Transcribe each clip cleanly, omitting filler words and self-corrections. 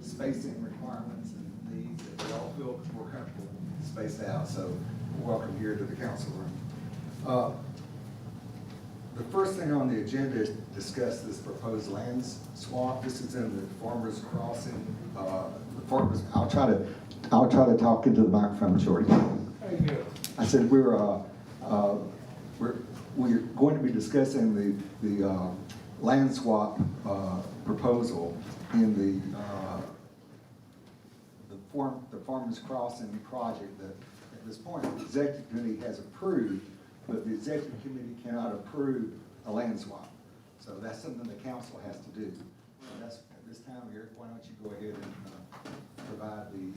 spacing requirements and needs that we all feel more comfortable spaced out. So welcome here to the council room. The first thing on the agenda is to discuss this proposed lands swap. This is in the Farmers Crossing. I'll try to talk into the microphone, Shorty. There you go. I said we're going to be discussing the land swap proposal in the Farmers Crossing project that at this point the executive committee has approved, but the executive committee cannot approve a land swap. So that's something the council has to do. So that's at this time, Eric, why don't you go ahead and provide the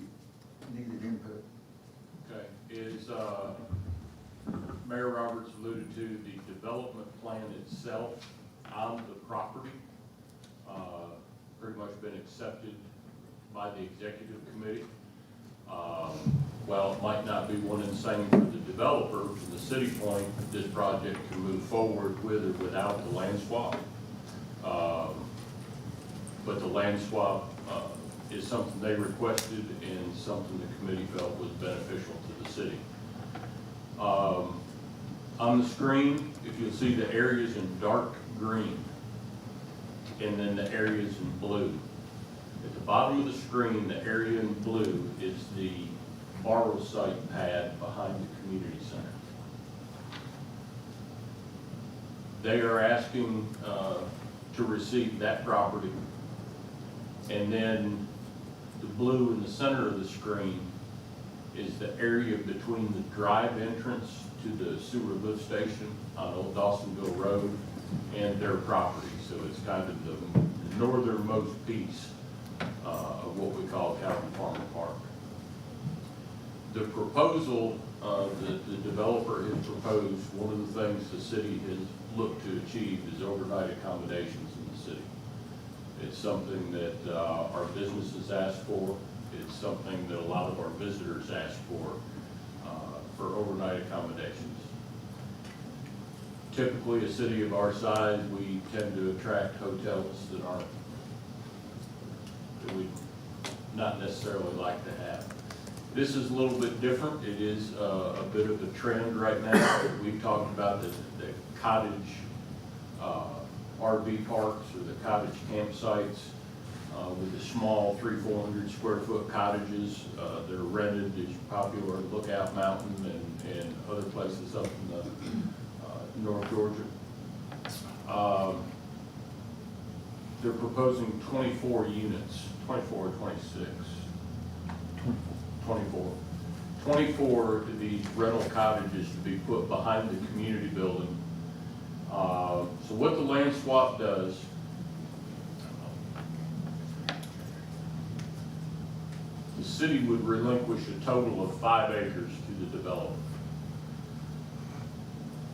needed input. Okay, Mayor Roberts alluded to, the development plan itself on the property, pretty much been accepted by the executive committee. While it might not be one and the same for the developer, from the city point, this project can move forward with or without the land swap. But the land swap is something they requested and something the committee felt was beneficial to the city. On the screen, if you'll see the areas in dark green and then the areas in blue. At the bottom of the screen, the area in blue is the borrow site pad behind the community center. They are asking to receive that property, and then the blue in the center of the screen is the area between the drive entrance to the sewer lift station on Old Dawsonville Road and their property. So it's kind of the northernmost piece of what we call Calvin Farmer Park. The proposal that the developer has proposed, one of the things the city has looked to achieve is overnight accommodations in the city. It's something that our businesses ask for. It's something that a lot of our visitors ask for overnight accommodations. Typically, a city of our size, we tend to attract hotels that we not necessarily like to have. This is a little bit different. It is a bit of a trend right now. We've talked about the cottage RV parks or the cottage campsites with the small 300-400 square foot cottages. They're rented. It's popular at Lookout Mountain and other places up in the North Georgia. They're proposing 24 units, 24 or 26. 24. 24 of these rental cottages to be put behind the community building. So what the land swap does, the city would relinquish a total of 5 acres to the developer.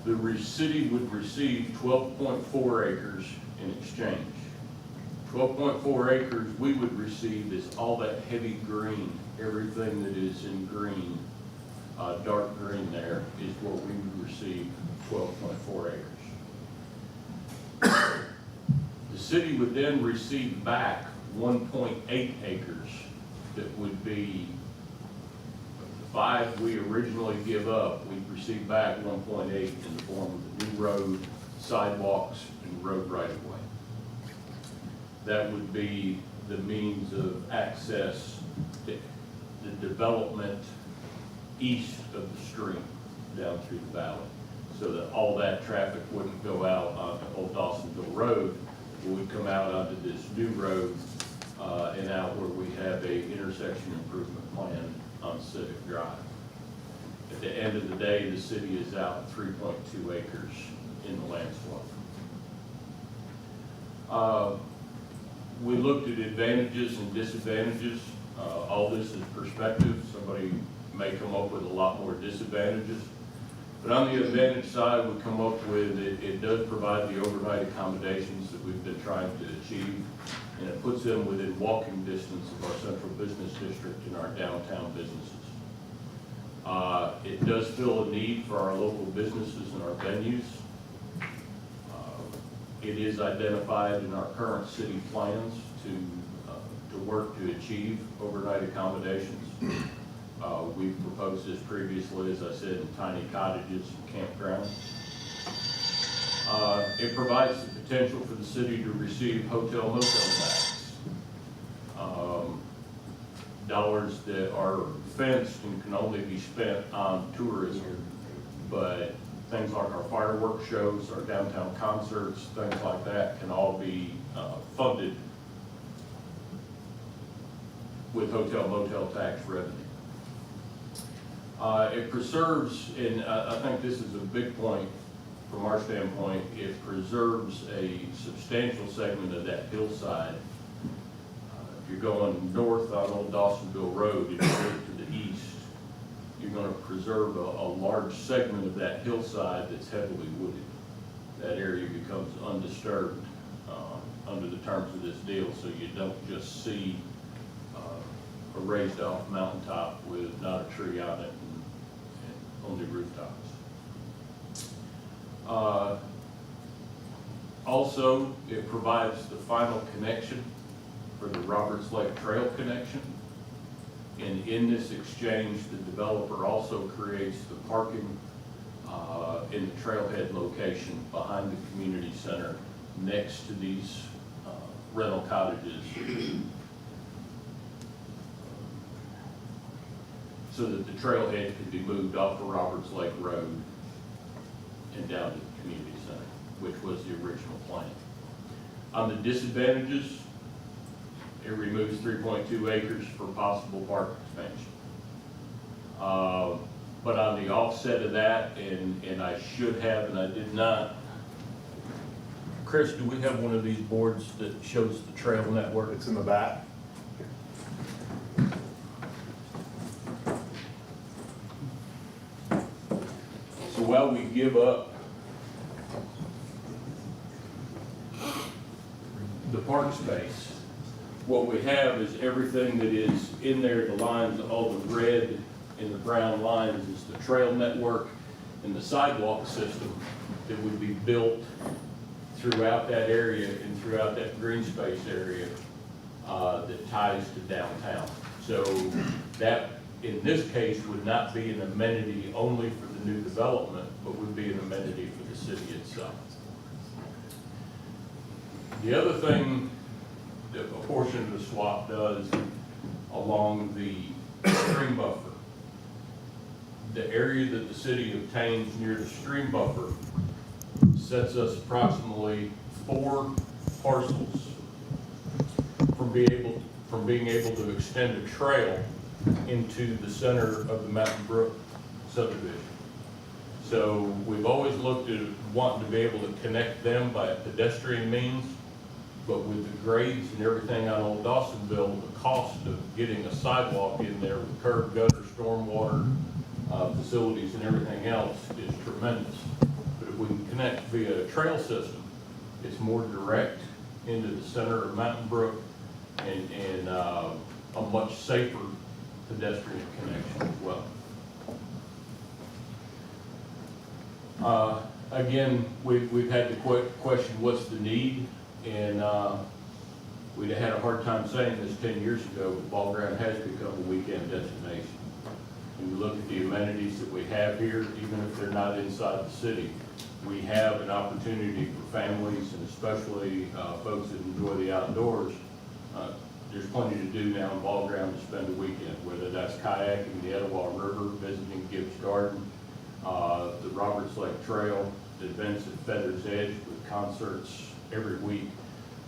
The city would receive 12.4 acres in exchange. 12.4 acres we would receive is all that heavy green, everything that is in green, dark green there is what we would receive, 12.4 acres. The city would then receive back 1.8 acres that would be the 5 we originally give up. We'd receive back 1.8 in the form of the new road, sidewalks, and road right-of-way. That would be the means of access to the development east of the stream down through the valley, so that all that traffic wouldn't go out onto Old Dawsonville Road. It would come out onto this new road and out where we have a intersection improvement plan on Civic Drive. At the end of the day, the city is out 3.2 acres in the land swap. We looked at advantages and disadvantages. All this is perspective. Somebody may come up with a lot more disadvantages. But on the advantage side, we come up with it does provide the overnight accommodations that we've been trying to achieve, and it puts them within walking distance of our central business district and our downtown businesses. It does fill a need for our local businesses and our venues. It is identified in our current city plans to to work to achieve overnight accommodations. We've proposed this previously, as I said, in tiny cottages and campgrounds. It provides the potential for the city to receive hotel motel tax. Dollars that are fenced and can only be spent on tourism, but things like our fireworks shows, our downtown concerts, things like that can all be funded with hotel motel tax revenue. It preserves, and I think this is a big point from our standpoint, it preserves a substantial segment of that hillside. If you're going north on Old Dawsonville Road, if you go to the east, you're going to preserve a large segment of that hillside that's heavily wooded. That area becomes undisturbed under the terms of this deal, so you don't just see a raised off mountaintop with not a tree on it and only rooftops. Also, it provides the final connection for the Roberts Lake Trail connection. And in this exchange, the developer also creates the parking in the trailhead location behind the community center next to these rental cottages, so that the trailhead could be moved off of Roberts Lake Road and down to the community center, which was the original plan. On the disadvantages, it removes 3.2 acres for possible park expansion. But on the offset of that, and I should have, and I did not, Chris, do we have one of these boards that shows the trail network? It's in the back. So while we give up the park space, what we have is everything that is in there, the lines, all the red and the brown lines is the trail network and the sidewalk system that would be built throughout that area and throughout that green space area that ties to downtown. So that, in this case, would not be an amenity only for the new development, but would be an amenity for the city itself. The other thing that a portion of the swap does along the stream buffer, the area that the city obtains near the stream buffer sets us approximately 4 parcels from being able to extend a trail into the center of the Mountain Brook subdivision. So we've always looked at wanting to be able to connect them by a pedestrian means, but with the grades and everything on Old Dawsonville, the cost of getting a sidewalk in there with curb, gutter, stormwater, facilities and everything else is tremendous. But if we can connect via a trail system, it's more direct into the center of Mountain Brook and a much safer pedestrian connection as well. Again, we've had the question, what's the need? And we'd have had a hard time saying this 10 years ago, but Ball Ground has become a weekend destination. When you look at the amenities that we have here, even if they're not inside the city, we have an opportunity for families and especially folks that enjoy the outdoors. There's plenty to do now in Ball Ground to spend a weekend, whether that's kayaking the Etowah River, visiting Gibbs Garden, the Roberts Lake Trail, the events at Feather's Edge with concerts every week,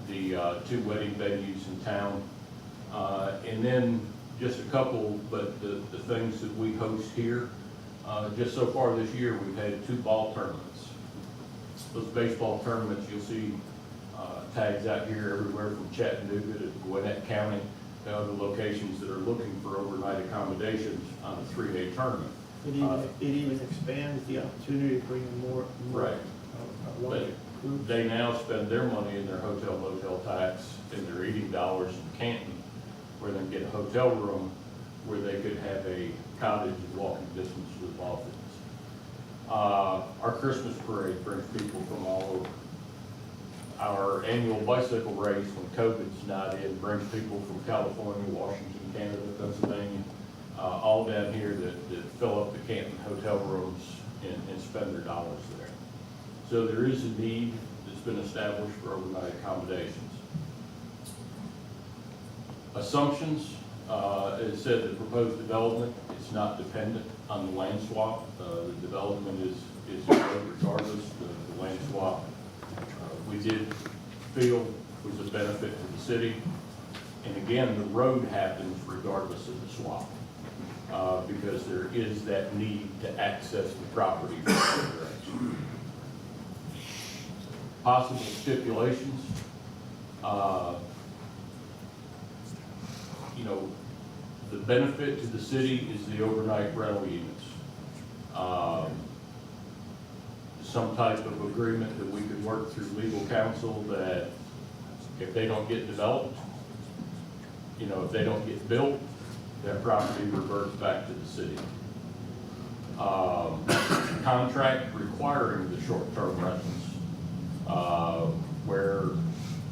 the 2 wedding venues in town, and then just a couple, but the things that we host here. Just so far this year, we've had 2 ball tournaments. Those baseball tournaments, you'll see tags out here everywhere from Chattanooga to Gwinnett County to other locations that are looking for overnight accommodations on a 3-day tournament. It even expands the opportunity to bring in more Right. larger groups. They now spend their money in their hotel motel tax and their eating dollars in Canton, where they can get a hotel room where they could have a cottage and walking distance to the ball fields. Our Christmas parade brings people from all over. our annual bicycle race, when COVID's not in, brings people from California, Washington, Canada, Pennsylvania, all down here that fill up the Canton hotel rooms and spend their dollars there. So there is a need that's been established for overnight accommodations. Assumptions, it said the proposed development is not dependent on the land swap. The development is regardless of the land swap. We did feel was a benefit to the city. And again, the road happens regardless of the swap, because there is that need to access the property from the direction. Possible stipulations, you know, the benefit to the city is the overnight rental units. Some type of agreement that we could work through legal counsel that if they don't get developed, you know, if they don't get built, that property reverts back to the city. Contract requiring the short-term rentals, where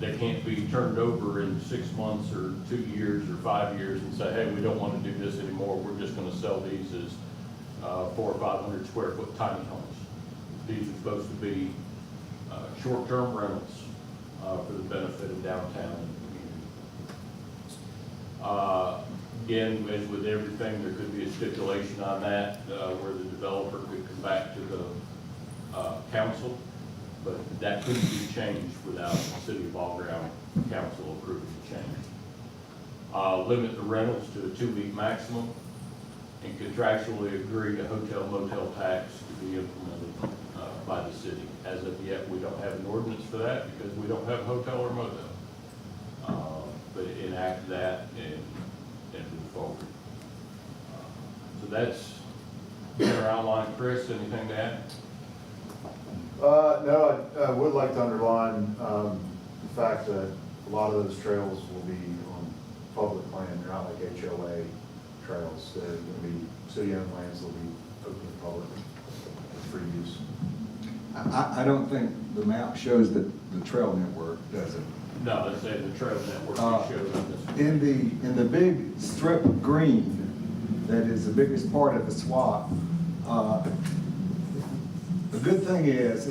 they can't be turned over in 6 months or 2 years or 5 years and say, hey, we don't want to do this anymore. We're just going to sell these as 400 or 500 square foot tiny homes. These are supposed to be short-term rentals for the benefit of downtown and the community. Again, as with everything, there could be a stipulation on that where the developer could come back to the council, but that couldn't be changed without the City of Ball Ground Council approving the change. Limit the rentals to a 2-week maximum and contractually agree to hotel motel tax to be implemented by the city. As of yet, we don't have an ordinance for that because we don't have a hotel or motel. But enact that and move forward. So that's our outline. Chris, anything to add? No, I would like to underline the fact that a lot of those trails will be on public land. They're not like HOA trails. They're going to be city-owned lands that will be open to the public for use. I don't think the map shows that the trail network, does it? No, let's say the trail network shows on this. In the big strip of green that is the biggest part of the swap, the good thing is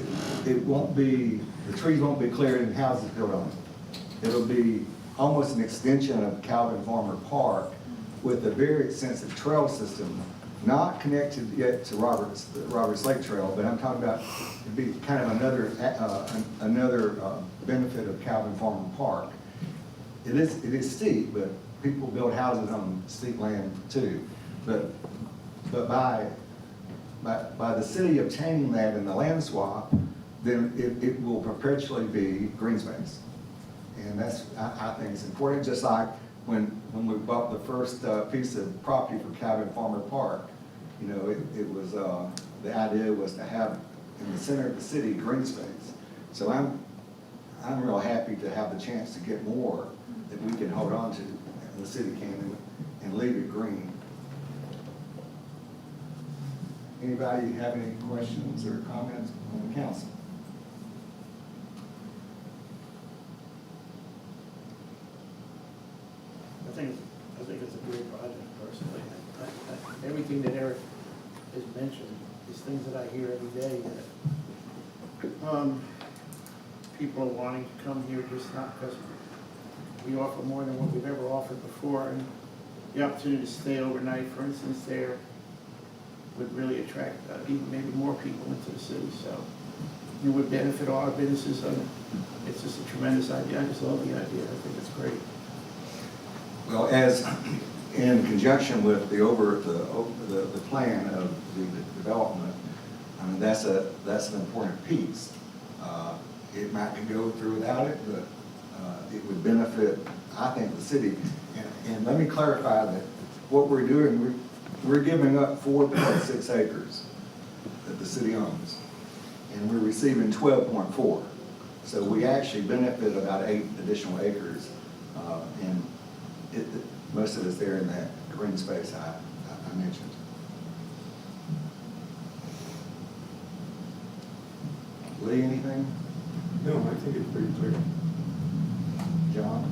it won't be, the trees won't be cleared and houses built on it. It'll be almost an extension of Calvin Farmer Park with a very extensive trail system, not connected yet to the Roberts Lake Trail, but I'm talking about it'd be kind of another benefit of Calvin Farmer Park. It is steep, but people build houses on steep land too. But by the city obtaining that in the land swap, then it will perpetually be green space. And that's, I think it's important, just like when we bought the first piece of property for Calvin Farmer Park, you know, it was, the idea was to have in the center of the city green space. So I'm real happy to have the chance to get more that we can hold on to, and the city can, and leave it green. Anybody have any questions or comments on the council? I think it's a great project personally. Everything that Eric has mentioned is things that I hear every day that people are wanting to come here just not because we offer more than what we've ever offered before, and the opportunity to stay overnight, for instance, there would really attract even maybe more people into the city. So it would benefit all our businesses. It's just a tremendous idea. I just love the idea. I think it's great. Well, as in conjunction with the plan of the development, I mean, that's an important piece. It might go through without it, but it would benefit, I think, the city. And let me clarify that what we're doing, we're giving up 4.6 acres that the city owns, and we're receiving 12.4. So we actually benefit about 8 additional acres, and most of it's there in that green space I mentioned. Lee, anything? No, I think it's pretty clear. John?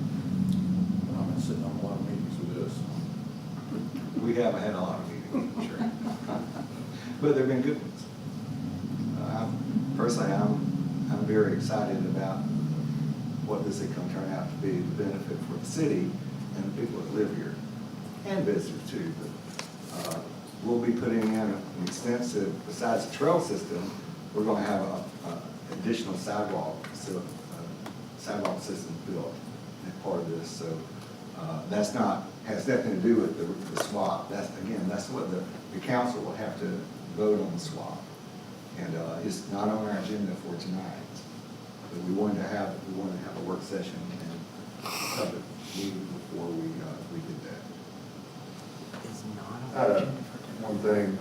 I've been sitting on a lot of meetings with this. We haven't had a lot of meetings, sure. But they've been good ones. Personally, I'm very excited about what this is going to turn out to be, the benefit for the city and the people that live here, and visitors too. But we'll be putting in an extensive, besides the trail system, we're going to have a additional sidewalk system built as part of this. So that's not, has nothing to do with the swap. That's what the council will have to vote on the swap. And it's not on our agenda for tonight. But we wanted to have a work session and public meeting before we did that. I had one thing,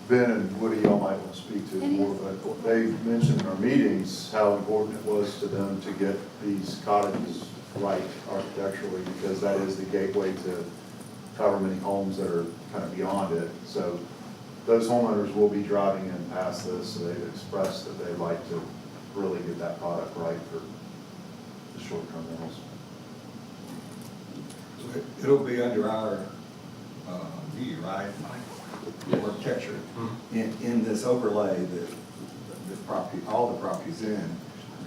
Ben and Woody, y'all might want to speak to more, but they mentioned in our meetings how important it was to them to get these cottages right architecturally, because that is the gateway to however many homes that are kind of beyond it. So those homeowners will be driving in past this, so they've expressed that they'd like to really get that product right for the short-term rentals. It'll be under our view, right? Architecture. In this overlay that the property, all the properties in,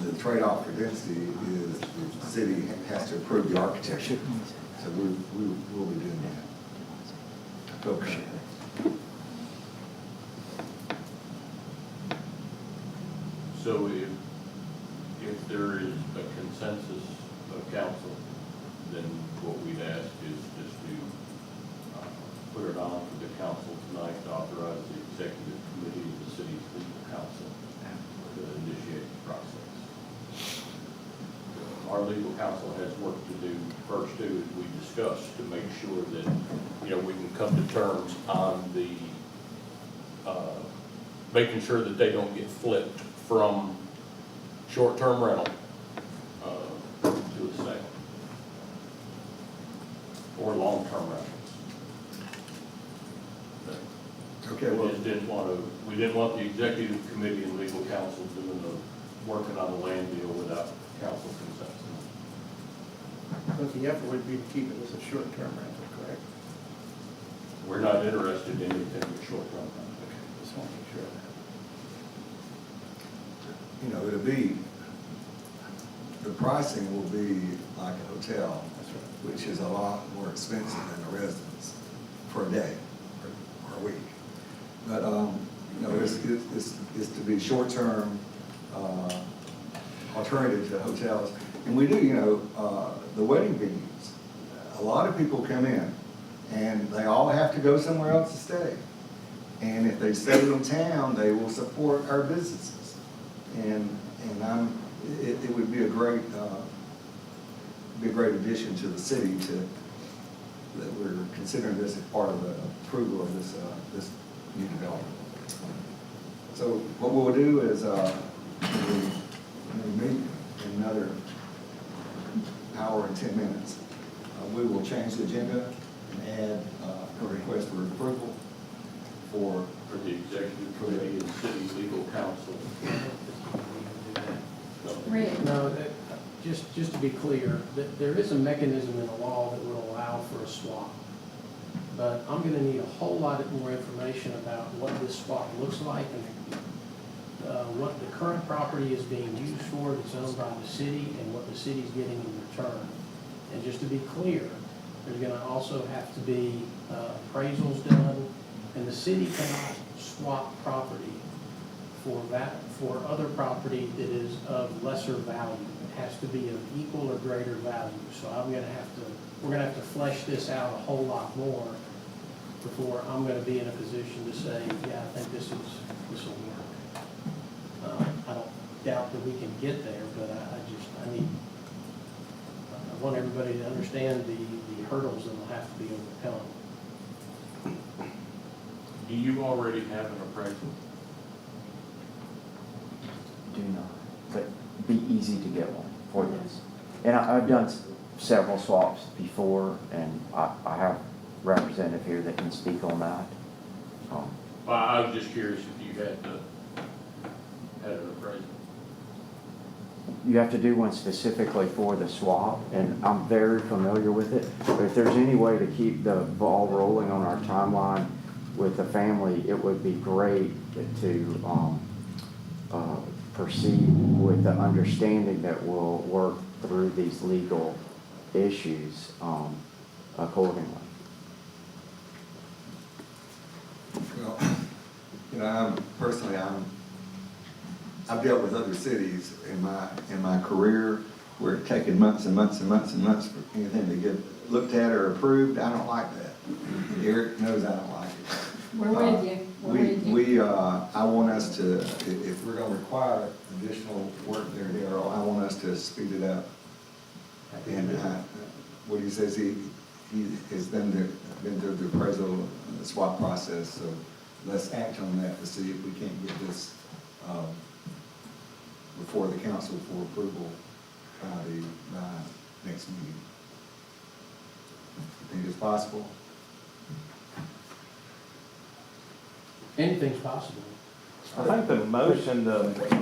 the trade-off for density is the city has to approve the architecture. So we will be doing that. Okay. So if there is a consensus of council, then what we'd ask is just to put it on for the council tonight to authorize the executive committee of the city's legal counsel to initiate the process. Our legal counsel has work to do. First, as we discussed, to make sure that, we can come to terms on the, making sure that they don't get flipped from short-term rental to a sale or long-term rentals. Okay, well, We didn't want the executive committee and legal counsel working on the land deal without council consensus. But the effort would be to keep it as a short-term rental, correct? We're not interested in anything but short-term rental. Okay, just want to make sure of that. it'll be, the pricing will be like a hotel, That's right. which is a lot more expensive than a residence for a day or a week. But, it's to be short-term alternative to hotels. And we do, the wedding venues, a lot of people come in and they all have to go somewhere else to stay. And if they stay in town, they will support our businesses. And it would be a great addition to the city that we're considering this as part of the approval of this new development. So what we'll do is, we'll meet in another hour and 10 minutes. We will change the agenda and add a request for approval for The executive committee and city legal counsel. Rick. No, just to be clear, there is a mechanism in the law that will allow for a swap. But I'm gonna need a whole lot more information about what this swap looks like and what the current property is being used for that's owned by the city and what the city's getting in return. And just to be clear, there's gonna also have to be appraisals done, and the city cannot swap property for other property that is of lesser value. It has to be of equal or greater value. So we're gonna have to flesh this out a whole lot more before I'm gonna be in a position to say, yeah, I think this will work. I don't doubt that we can get there, but I want everybody to understand the hurdles that will have to be overcome. Do you already have an appraisal? Do not, but be easy to get one for this. And I've done several swaps before, and I have a representative here that can speak on that. Well, I was just curious if you had an appraisal. you have to do one specifically for the swap, and I'm very familiar with it. But if there's any way to keep the ball rolling on our timeline with the family, it would be great to proceed with the understanding that we'll work through these legal issues accordingly. Well, you know, I've dealt with other cities in my career where it's taken months and months and months and months for anything to get looked at or approved. I don't like that. Eric knows I don't like it. We're with you, we're with you. I want us to, if we're gonna require additional work there, Darryl, I want us to speed it up. And what he says, he has been through the appraisal, the swap process, so let's act on that to see if we can't get this before the council for approval by next meeting. Think it's possible? Anything's possible. I think the motion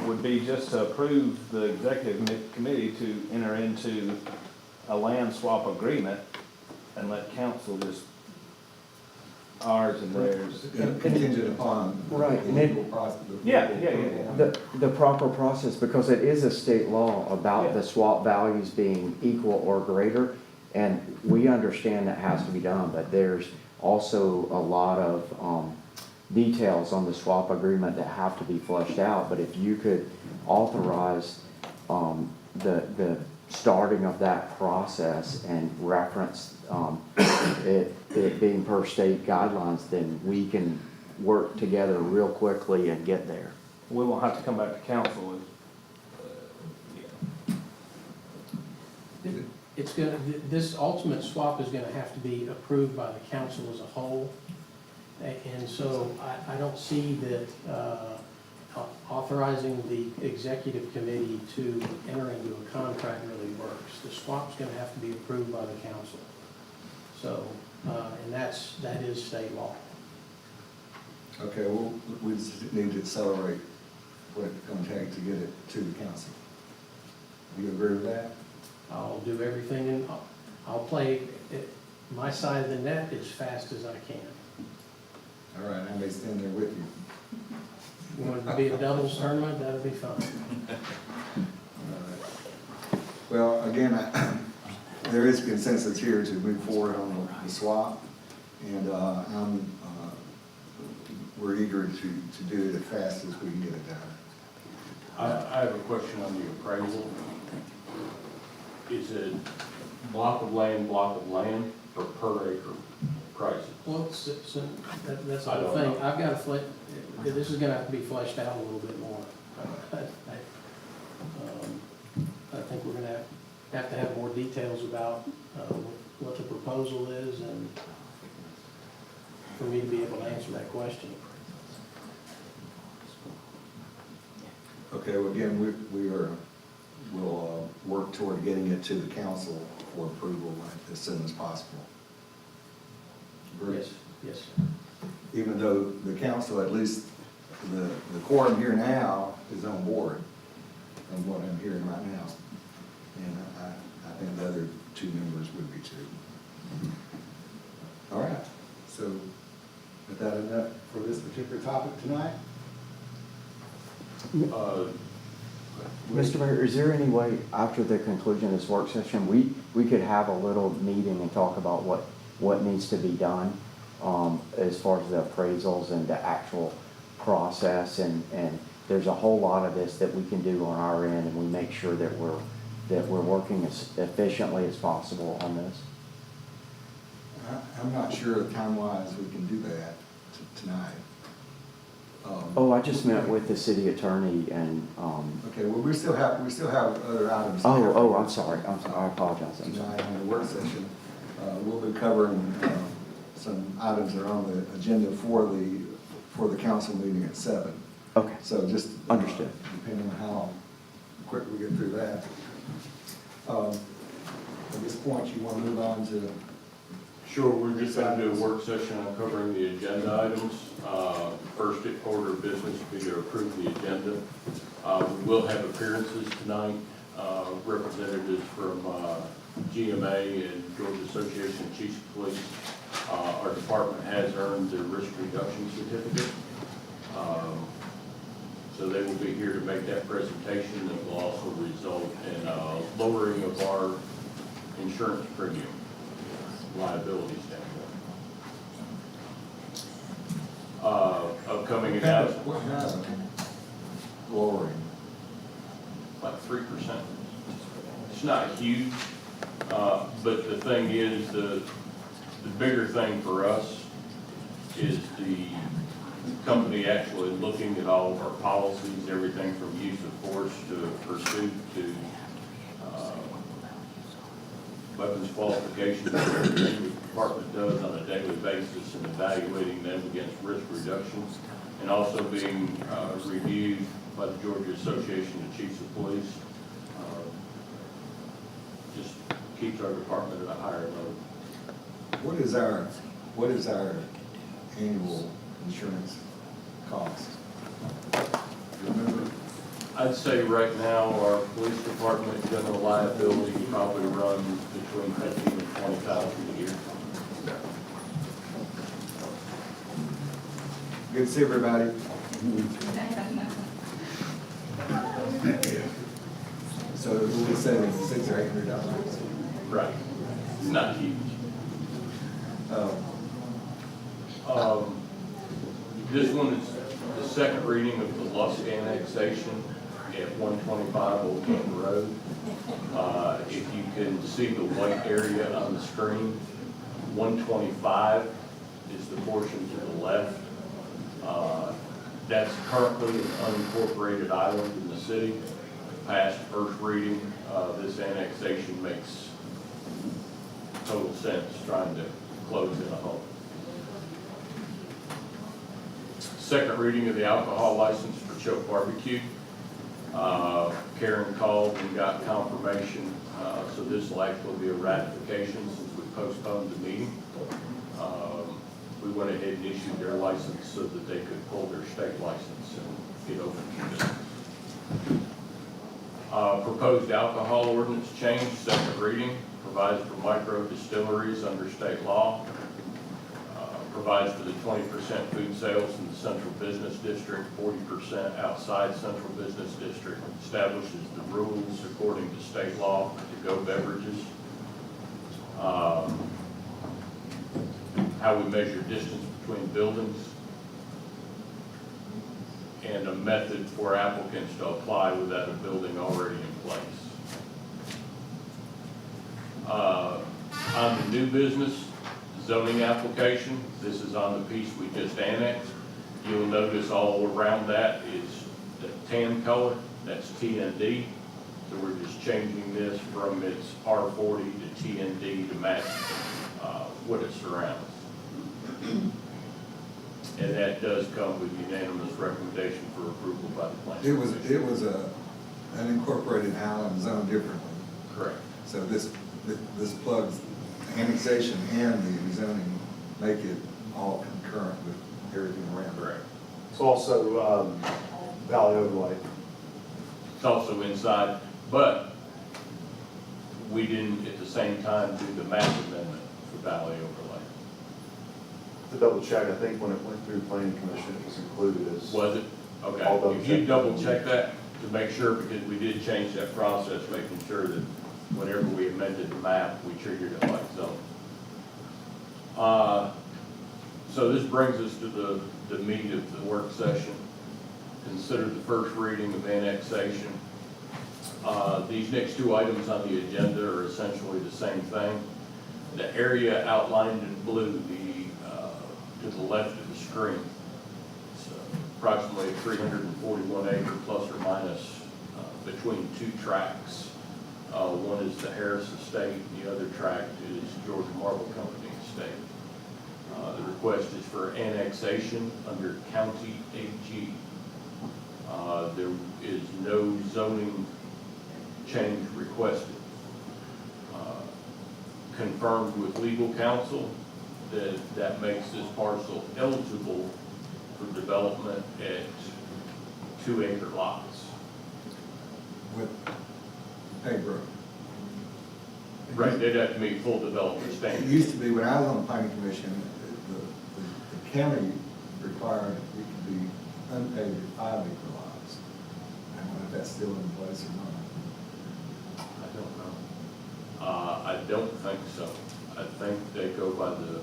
would be just to approve the executive committee to enter into a land swap agreement and let council just ours and theirs. Contingent upon. Right, and the it- legal process. Yeah. The proper process, because it is a state law about the swap values being equal or greater, and we understand that has to be done, but there's also a lot of details on the swap agreement that have to be fleshed out. But if you could authorize the starting of that process and reference it being per state guidelines, then we can work together real quickly and get there. We won't have to come back to council. It's gonna, this ultimate swap is gonna have to be approved by the council as a whole. And so I don't see that authorizing the executive committee to enter into a contract really works. The swap's gonna have to be approved by the council. So, and that is state law. Okay, well, we just need to accelerate what it's gonna take to get it to the council. Do you agree with that? I'll do everything and I'll play my side of the net as fast as I can. All right, I may stand there with you. You want it to be a doubles tournament, that'll be fun. All right. Well, again, there is consensus here to move forward on the swap, and we're eager to do it as fast as we can get it done. I have a question on the appraisal. Is it block of land, or per acre prices? Well, that's the I whole don't thing. know. I've got to this is gonna have to be fleshed out a little bit more. I think we're gonna have to have more details about what the proposal is and for me to be able to answer that question. Okay, well, again, we'll work toward getting it to the council for approval as soon as possible. Bruce? Yes. Even though the council, at least the quorum here now is on board from what I'm hearing right now. And I think the other two members would be too. All right, so is that enough for this particular topic tonight? Mr. Mayor, is there any way after the conclusion of this work session, we could have a little meeting and talk about what needs to be done as far as the appraisals and the actual process, and there's a whole lot of this that we can do on our end, and we make sure that we're working as efficiently as possible on this? I'm not sure time-wise we can do that tonight. Oh, I just met with the city attorney and, Okay, well, we still have other items. I'm sorry, I apologize. I'm sorry. Tonight on the work session, we'll be covering some items that are on the agenda for the council meeting at 7. Okay, So just. Understood. Depending on how quick we get through that. At this point, you want to move on to, Sure, we're just gonna do a work session on covering the agenda items. First order of business will be to approve the agenda. We will have appearances tonight. representatives from GMA and Georgia Association of Chiefs of Police. Our department has earned the risk reduction certificate. So they will be here to make that presentation that will also result in lowering of our insurance premium, liability standpoint. Upcoming announcement, What happened? Lowering. like 3%. It's not huge, but the thing is, the bigger thing for us is the company actually looking at all of our policies, everything from use of force to pursuit to weapons qualifications, everything the department does on a daily basis and evaluating them against risk reductions, and also being reviewed by the Georgia Association of Chiefs of Police. Just keeps our department at a higher level. What is our annual insurance cost? Do you remember? I'd say right now, our police department general liability probably runs between 15 and 20,000 a year. Good to see everybody. So we'll be saving $600 or $800. Right. It's not huge. This one is the second reading of the Lusk annexation at 125 Old Canton Road. If you can see the white area on the screen, 125 is the portion to the left. That's currently an unincorporated island in the city. Past first reading, this annexation makes total sense, trying to close in a home. Second reading of the alcohol license for Choke Barbecue. Karen called and got confirmation, so this will actually be a ratification since we postponed the meeting. We went ahead and issued their license so that they could pull their state license and get open to business. Proposed alcohol ordinance change, second reading, provides for micro distilleries under state law. Provides for the 20% food sales in the central business district, 40% outside central business district. Establishes the rules according to state law to go beverages. How we measure distance between buildings. And a method for applicants to apply without a building already in place. On the new business zoning application, this is on the piece we just annexed. You'll notice all around that is the tan color, that's TND. So we're just changing this from its R40 to TND to match what it surrounds. And that does come with unanimous recommendation for approval by the planning commission. It was an unincorporated island zoned differently. Correct. So this plugs annexation and the rezoning, make it all concurrent with everything around. Correct. It's also Valley Overlay. It's also inside, but we didn't at the same time do the map amendment for Valley Overlay. To double check, I think when it went through planning commission, it was included as. Was it? I'll Okay. double If you check. double check that to make sure, because we did change that process, making sure that whenever we amended the map, we triggered it like zone. So this brings us to the meat of the work session. Consider the first reading of annexation. These next two items on the agenda are essentially the same thing. The area outlined in blue, to the left of the screen, it's approximately 341 acre plus or minus between two tracts. One is the Harris Estate, and the other tract is Georgia Marble Company Estate. The request is for annexation under County AG. There is no zoning change requested. Confirmed with legal counsel that makes this parcel eligible for development at 2 acre lots. paved road. Right, they'd have to meet full development It standards. used to be, when I was on the planning commission, the county required it to be unpaved at 5 acre lots. I don't know if that's still in place or not. I don't know. I don't think so. I think they go by the,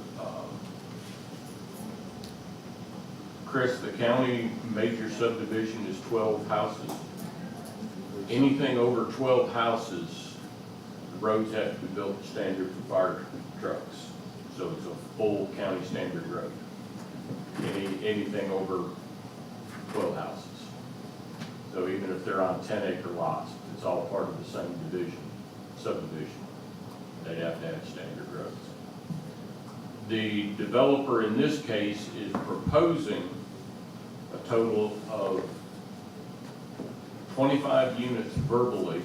Chris, the county major subdivision is 12 houses. Anything over 12 houses, the roads have to be built to standard for fire trucks. So it's a full county standard road. Anything over 12 houses. So even if they're on 10-acre lots, it's all part of the same subdivision. They'd have to have standard roads. The developer in this case is proposing a total of 25 units verbally.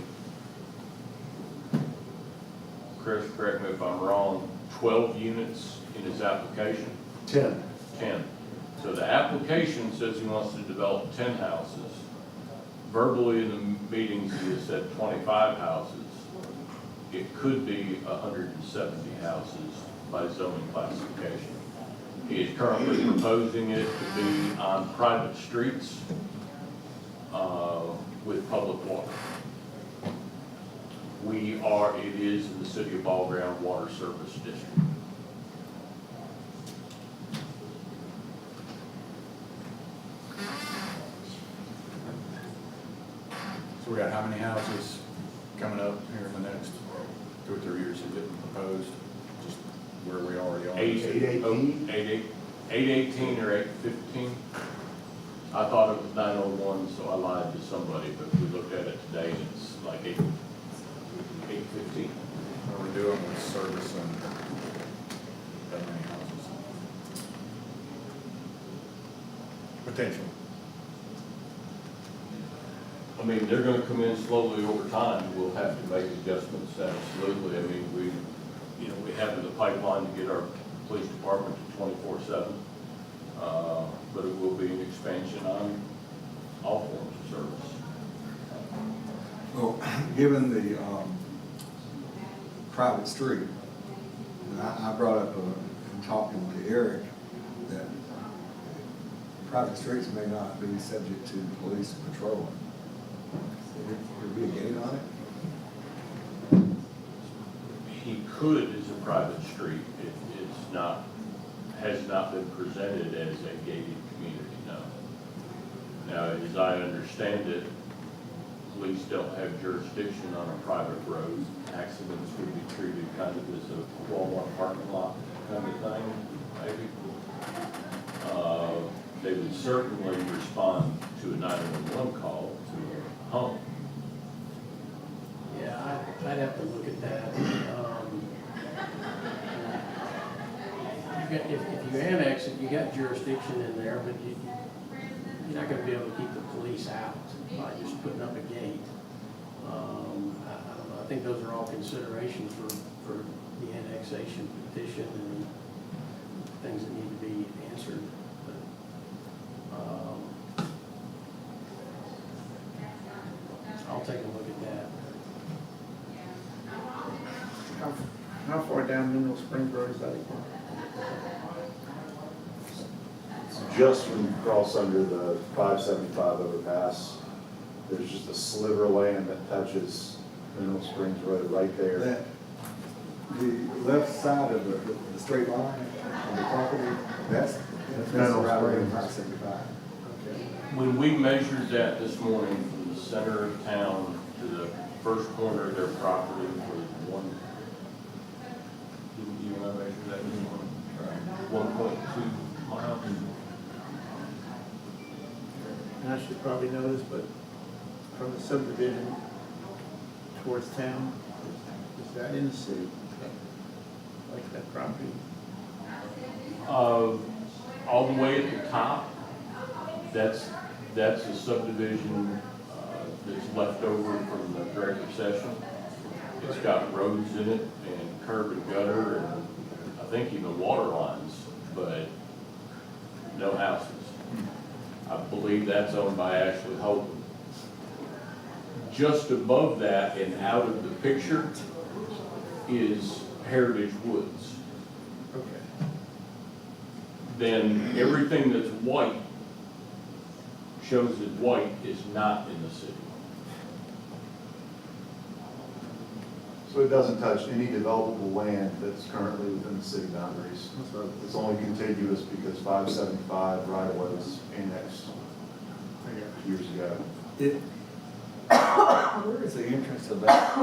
Chris, correct me if I'm wrong, 12 units in his application? 10. 10. So the application says he wants to develop 10 houses. Verbally in the meetings, he has said 25 houses. It could be 170 houses by zoning classification. He is currently proposing it to be on private streets with public water. It is in the City of Ball Ground Water Service District. So we got how many houses coming up here in the next 2 or 3 years that getting proposed? Just where we already are? 818? 818 or 815. I thought it was 901, so I lied to somebody, but we looked at it today and it's like 815. What are we doing with service and that many houses? Potential. I mean, they're gonna come in slowly over time. We'll have to make adjustments, absolutely. I mean, we have in the pipeline to get our police department to 24/7. But it will be an expansion on all forms of service. Well, given the private street, and I brought up in talking to Eric that private streets may not be subject to police patrol. Would there be a gate on it? He could as a private street. Has not been presented as a gated community, no. Now, as I understand it, police don't have jurisdiction on a private road. Accidents would be treated kind of as a Walmart parking lot kind of thing, maybe. They would certainly respond to a 911 call to a home. Yeah, I'd have to look at that. If you annex it, you got jurisdiction in there, but you're not gonna be able to keep the police out by just putting up a gate. I don't know, I think those are all considerations for the annexation petition and things that need to be answered. But, I'll take a look at that. How far down Mineral Springs Road is that? Just when you cross under the 575 overpass, there's just a sliver of land that touches Mineral Springs Road right there. That, the left side of the straight line on the property, that's Mineral right away in Springs. 575. When we measured that this morning from the center of town to the first corner of their property was didn't you and I measure that this morning? 1.2 miles. And I should probably know this, but from the subdivision towards town, is that in the city? Like that property? All the way at the top, that's a subdivision that's left over from the Great Recession. It's got roads in it and curb and gutter and I think even water lines, but no houses. I believe that's owned by Ashley Holden. Just above that and out of the picture is Heritage Woods. Okay. Then everything that's white shows that white is not in the city. So it doesn't touch any developable land that's currently within the city boundaries. It's only contiguous because 575 right of way was annexed years ago. Where is the entrance of that,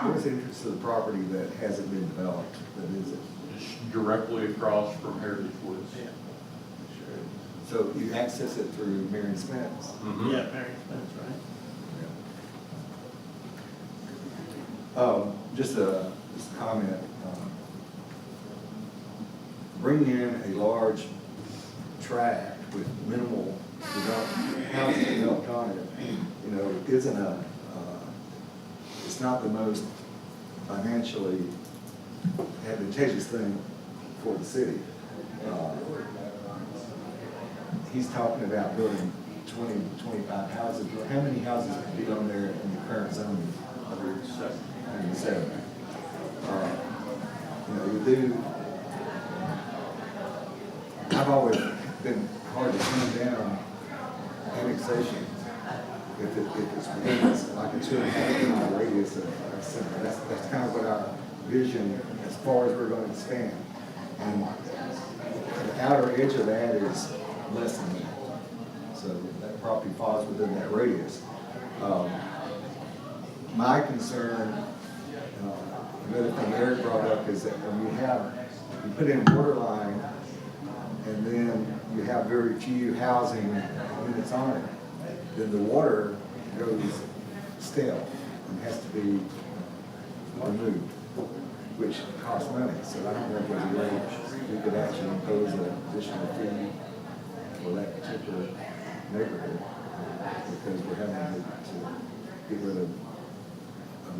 where's the entrance to the property that hasn't been developed, that is it? Just directly across from Heritage Woods. Yeah. So you access it through Marion Smith's? Mhm. Yeah, Mary Spence, right? Just a comment, bringing in a large tract with minimal development, housing developed on it, you know, isn't it's not the most financially advantageous thing for the city. He's talking about building 20, 25 houses. How many houses could be on there in the current zoning? 107. You know, you do, I've always been hard to turn down annexation if it's within this, like a 2.5 mile radius of our center. That's kind of what our vision as far as we're going to expand. And the outer edge of that is less than that. So that property falls within that radius. My concern, another thing Eric brought up, is that when you put in borderline and then you have very few housing units on it, then the water goes stale and has to be removed, which costs money. So I don't know if there's a way we could actually impose an additional fee for that particular neighborhood, because we're having to get rid of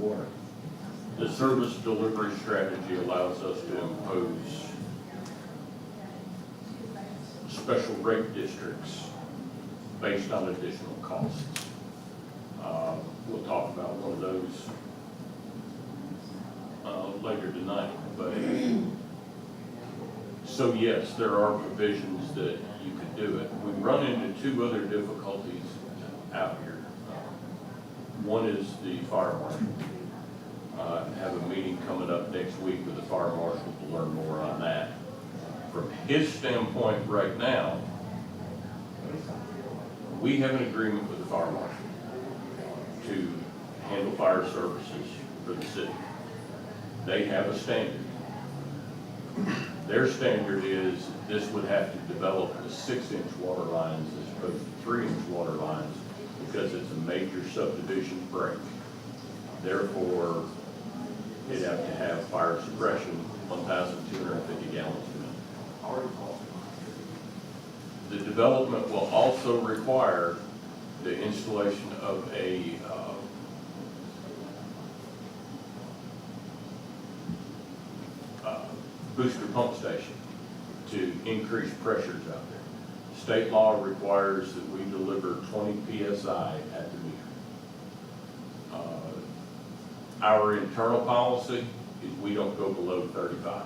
water. The service delivery strategy allows us to impose special rate districts based on additional costs. We'll talk about one of those later tonight, but so yes, there are provisions that you could do it. We run into two other difficulties out here. One is the fire marshal. Have a meeting coming up next week with the fire marshal to learn more on that. From his standpoint right now, we have an agreement with the fire marshal to handle fire services for the city. They have a standard. Their standard is this would have to develop the 6-inch water lines as opposed to 3-inch water lines because it's a major subdivision break. Therefore, it'd have to have fire suppression, 1,250 gallons a minute. The development will also require the installation of a booster pump station to increase pressures out there. State law requires that we deliver 20 PSI at the meter. Our internal policy is we don't go below 35.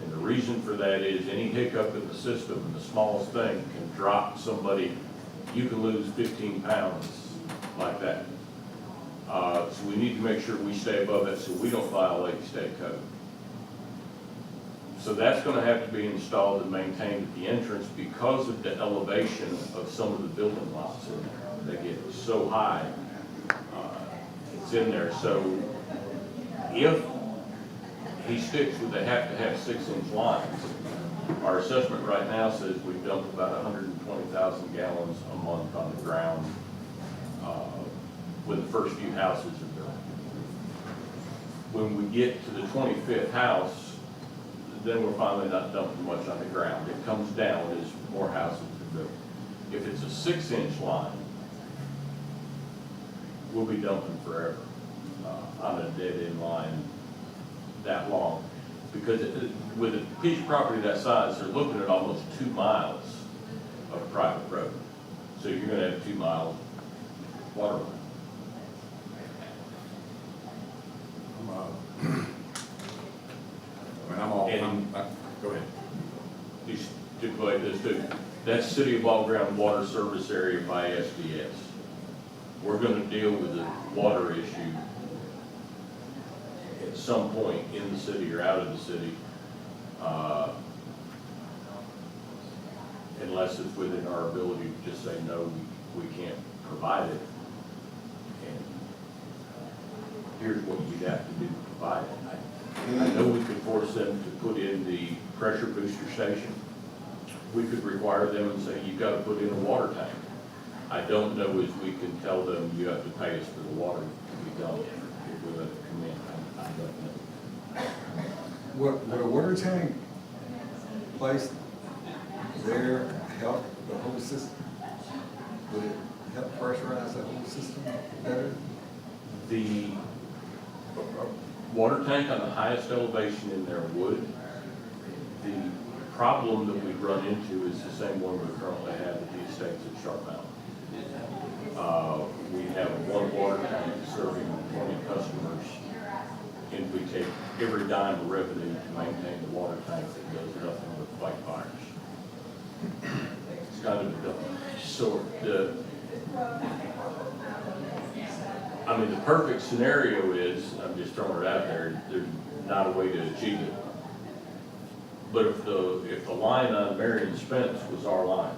And the reason for that is any hiccup in the system, and the smallest thing can drop somebody, you can lose 15 pounds like that. So we need to make sure we stay above that so we don't violate state code. So that's going to have to be installed and maintained at the entrance because of the elevation of some of the building lots in there. They get so high, it's in there. So if he sticks with they have to have 6-inch lines, our assessment right now says we've dumped about 120,000 gallons a month on the ground when the first few houses are built. When we get to the 25th house, then we're finally not dumping much on the ground. It comes down as more houses are built. If it's a 6-inch line, we'll be dumping forever on a dead-end line that long. Because with a piece of property that size, they're looking at almost 2 miles of private road. So you're gonna have 2 miles water line. at this too. That's City of Ball Ground Water Service Area by SDS. We're gonna deal with the water issue at some point in the city or out of the city, unless it's within our ability to just say, no, we can't provide it. And here's what you'd have to do to provide it. I know we could force them to put in the pressure booster station. We could require them and say, you've got to put in a water tank. I don't know as we can tell them, you have to pay us for the water to be done, if we let it come in. I don't know. Would a water tank placed there help the whole system? Would it help pressurize the whole system better? The water tank on the highest elevation in there would. The problem that we run into is the same one we currently have at the estates at Sharp Mountain. We have one water tank serving 20 customers, and we take every dime of revenue to maintain the water tank that does nothing but fight fires. It's kind of a double sword. I mean, the perfect scenario is, I'm just throwing it out there, there's not a way to achieve it. But if the line on Marion Spence was our line,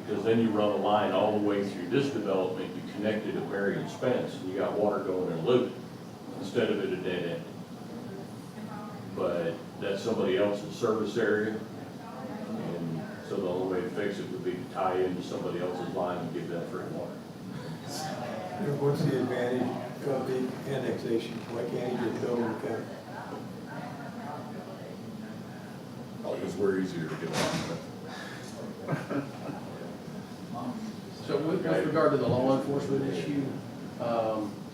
because then you run a line all the way through this development, you connect it at Marion Spence, and you got water going in Luton, instead of at a dead end. But that's somebody else's service area, and so the only way to fix it would be to tie into somebody else's line and give them free water. What's the advantage of the annexation? Why can't you just build in the county? Because we're easier to get along with. So with regard to the law enforcement issue,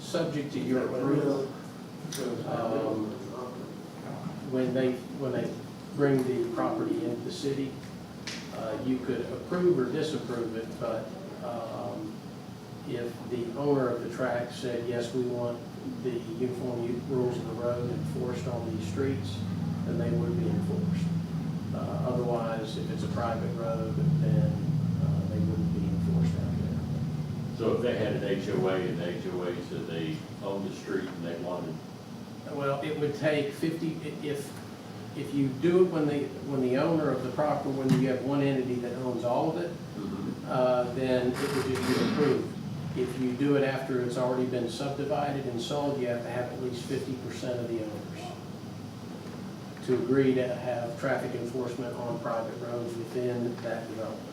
subject to your approval, when they bring the property into the city, you could approve or disapprove it, but if the owner of the track said, yes, we want the uniform rules of the road enforced on these streets, then they would be enforced. Otherwise, if it's a private road, then they wouldn't be enforced out there. So if they had an HOA and the HOA said they owned the street and they wanted, Well, it would take 50, if you do it when the owner of the property, when you have one entity that owns all of it, then it would just be approved. If you do it after it's already been subdivided and sold, you have to have at least 50% of the owners to agree to have traffic enforcement on private roads within that development.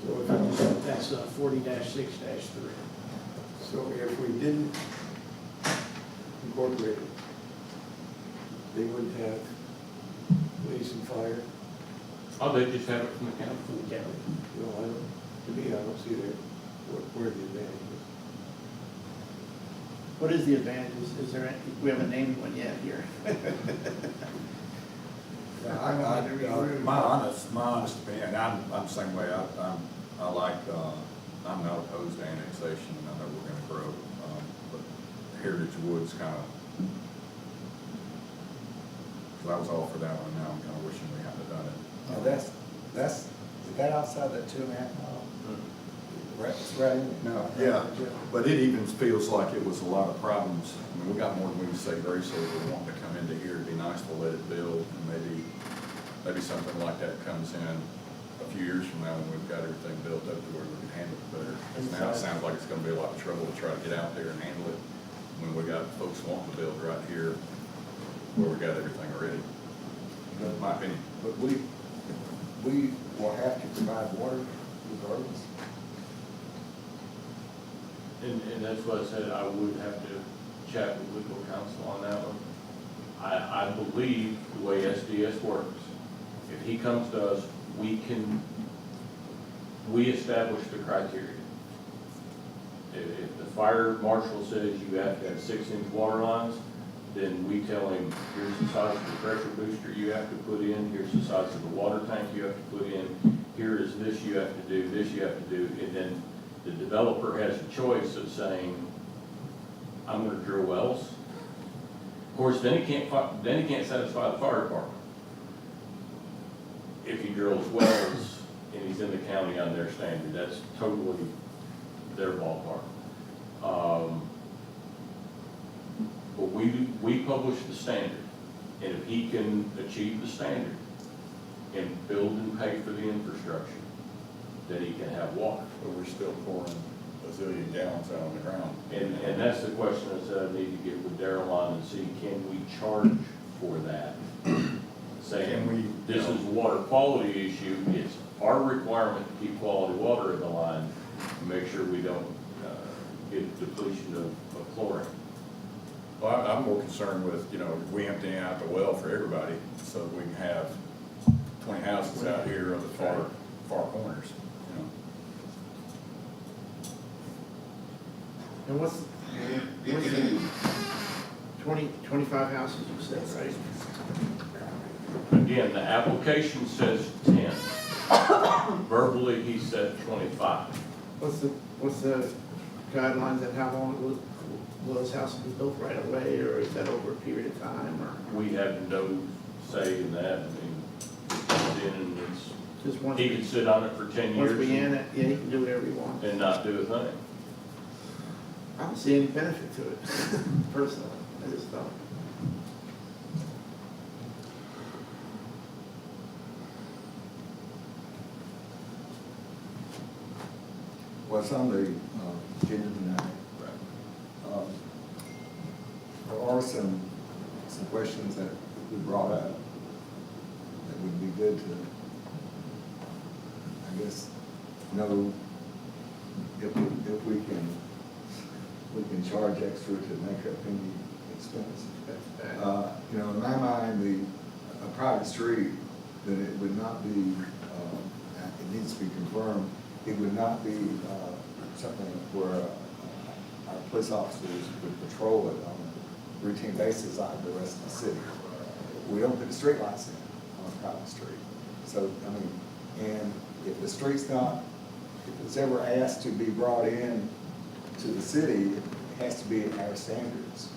So if, That's 40-6-3. so if we didn't incorporate it, they wouldn't have police and fire? oh, they just have it from the county. From the county. No, I don't, to me, I don't see where the advantage is. What is the advantage? Is there, we haven't named one yet here. My honest opinion, I'm the same way, I like, I'm not opposed to annexation, and I know we're gonna grow, but Heritage Woods kind of, so I was all for that one, now I'm kind of wishing we hadn't done it. Now is that outside that 2.5 mile? Right, it's right in there. No, yeah, but it even feels like it was a lot of problems. I mean, we got more than we can say grace over wanting to come into here. It'd be nice to let it build, and maybe something like that comes in a few years from now when we've got everything built up to where we can handle it better. 'Cause now it sounds like it's gonna be a lot of trouble to try to get out there and handle it when we got folks wanting to build right here where we got everything already. In my opinion. But we will have to provide water regardless. And that's what I said, I would have to chat with legal counsel on that one. I believe the way SDS works, if he comes to us, we establish the criteria. If the fire marshal says you have to have 6-inch water lines, then we tell him, here's the size of the pressure booster you have to put in, here's the size of the water tank you have to put in, here is this you have to do, this you have to do, and then the developer has a choice of saying, I'm gonna drill wells. Of course, then he can't satisfy the fire department. if he drills wells and he's in the county on their standard, that's totally their ballpark. But we publish the standard, and if he can achieve the standard and build and pay for the infrastructure, then he can have water. But we're still pouring a zillion gallons out on the ground. And that's the question I said I need to get with Darrell on and see, can we charge for that? Saying, Can we- this is a water quality issue, it's our requirement to keep quality water in the line, and make sure we don't, get depletion of chlorine. Well, I'm more concerned with, you know, we emptying out the well for everybody, so we can have 20 houses out here on the far corners, you know. And what's the 25 houses you said, right? Again, the application says 10. Verbally, he said 25. What's the guidelines and how long will those houses be built right away, or is that over a period of time, or We have no say in that. I mean, it comes in and just once? he could sit on it for 10 years. Once we in it, yeah, you can do whatever you want. And not do a thing. I don't see any benefit to it, personally, I just don't. What's on the agenda tonight? There are some questions that we brought up that would be good to, I guess, know if we can charge extra to make up any expense. You know, in my mind, a private street, that it would not be, it needs to be confirmed, it would not be something where our police officers would patrol it on a routine basis like the rest of the city. We don't put the street lights in on a private street. So, I mean, and if the street's not, if it's ever asked to be brought in to the city, it has to be at our standards.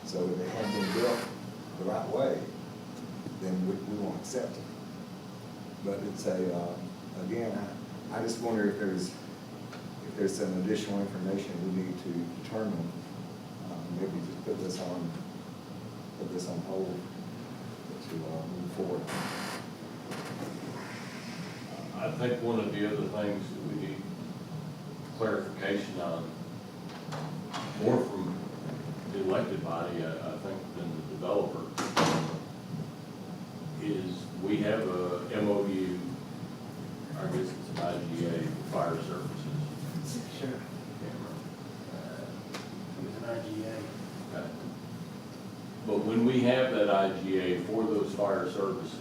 So if they haven't been built the right way, then we won't accept it. But it's again, I just wonder if there's some additional information we need to determine, maybe just put this on hold to move forward. I think one of the other things that we need clarification on, more from the elected body, I think, than the developer, is we have a MOU, I guess it's an IGA, fire services. Sure. It's an IGA. Okay. But when we have that IGA for those fire services,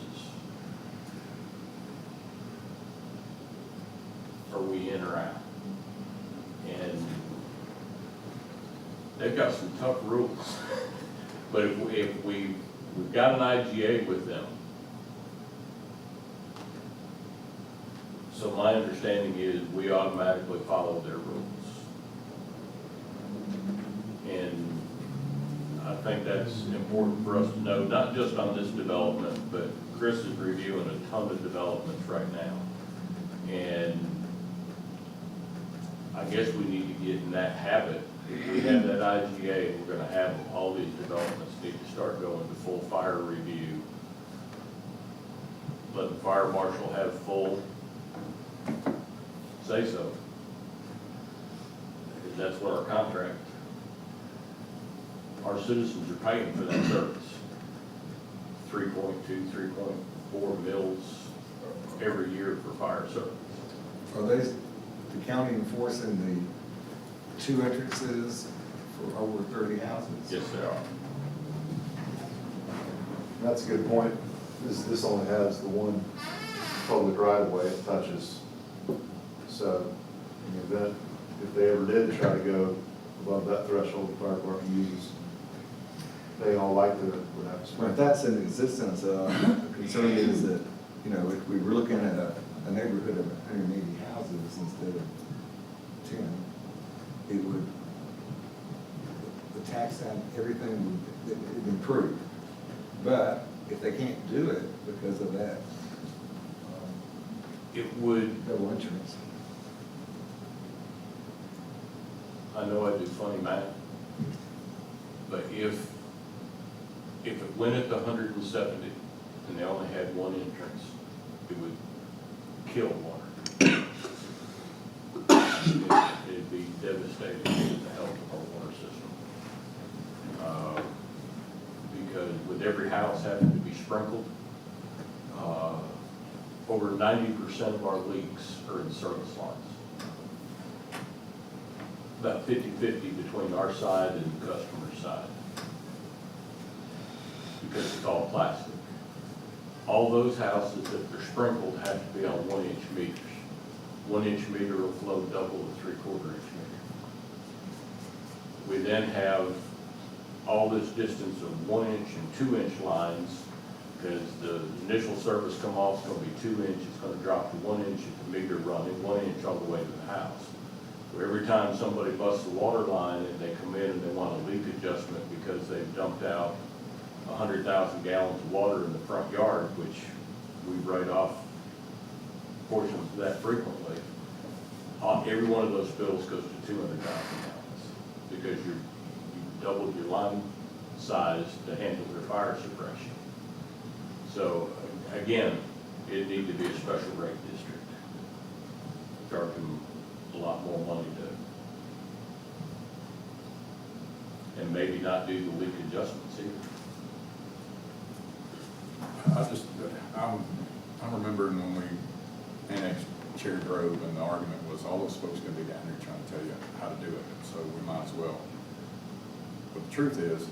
are we in or out? And they've got some tough rules. But if we've got an IGA with them, so my understanding is we automatically follow their rules. And I think that's important for us to know, not just on this development, but Chris is reviewing a ton of developments right now. And I guess we need to get in that habit. If we have that IGA, we're gonna have all these developments need to start going to full fire review. Let the fire marshal have full say so. Because that's what our contract, our citizens are paying for that service. 3.2, 3.4 mils every year for fire service. Are they, the county enforcing the 2 entrances for over 30 houses? Yes, they are. That's a good point. This only has the one public right of way it touches. So in the event, if they ever did try to go above that threshold the fire department uses, they all likely would have to Well, if spend. that's in existence, the concern is that, you know, if we were looking at a neighborhood of 180 houses instead of 10, it would, the tax and everything would improve. But if they can't do it because of that It would, No insurance. I know I do funny math, but if it went at the 170 and they only had one entrance, it would kill water. It'd be devastating to the health of our water system. Because with every house having to be sprinkled, over 90% of our leaks are in service lines. About 50-50 between our side and the customer's side. Because it's all plastic. All those houses that are sprinkled have to be on 1-inch meters. 1-inch meter will flow double the 3/4 inch meter. We then have all this distance of 1-inch and 2-inch lines, because the initial service come off is gonna be 2 inch, it's gonna drop to 1 inch at the meter running, 1 inch all the way to the house. So every time somebody busts a water line and they come in and they want a leak adjustment because they've dumped out 100,000 gallons of water in the front yard, which we write off portions of that frequently, every one of those bills goes to 200,000 gallons, because you doubled your line size to handle their fire suppression. So, again, it need to be a special rate district. Charge them a lot more money to, and maybe not do the leak adjustments either. I'm remembering when we annexed Cherry Grove, and the argument was all those folks gonna be down here trying to tell you how to do it, so we might as well. But the truth is,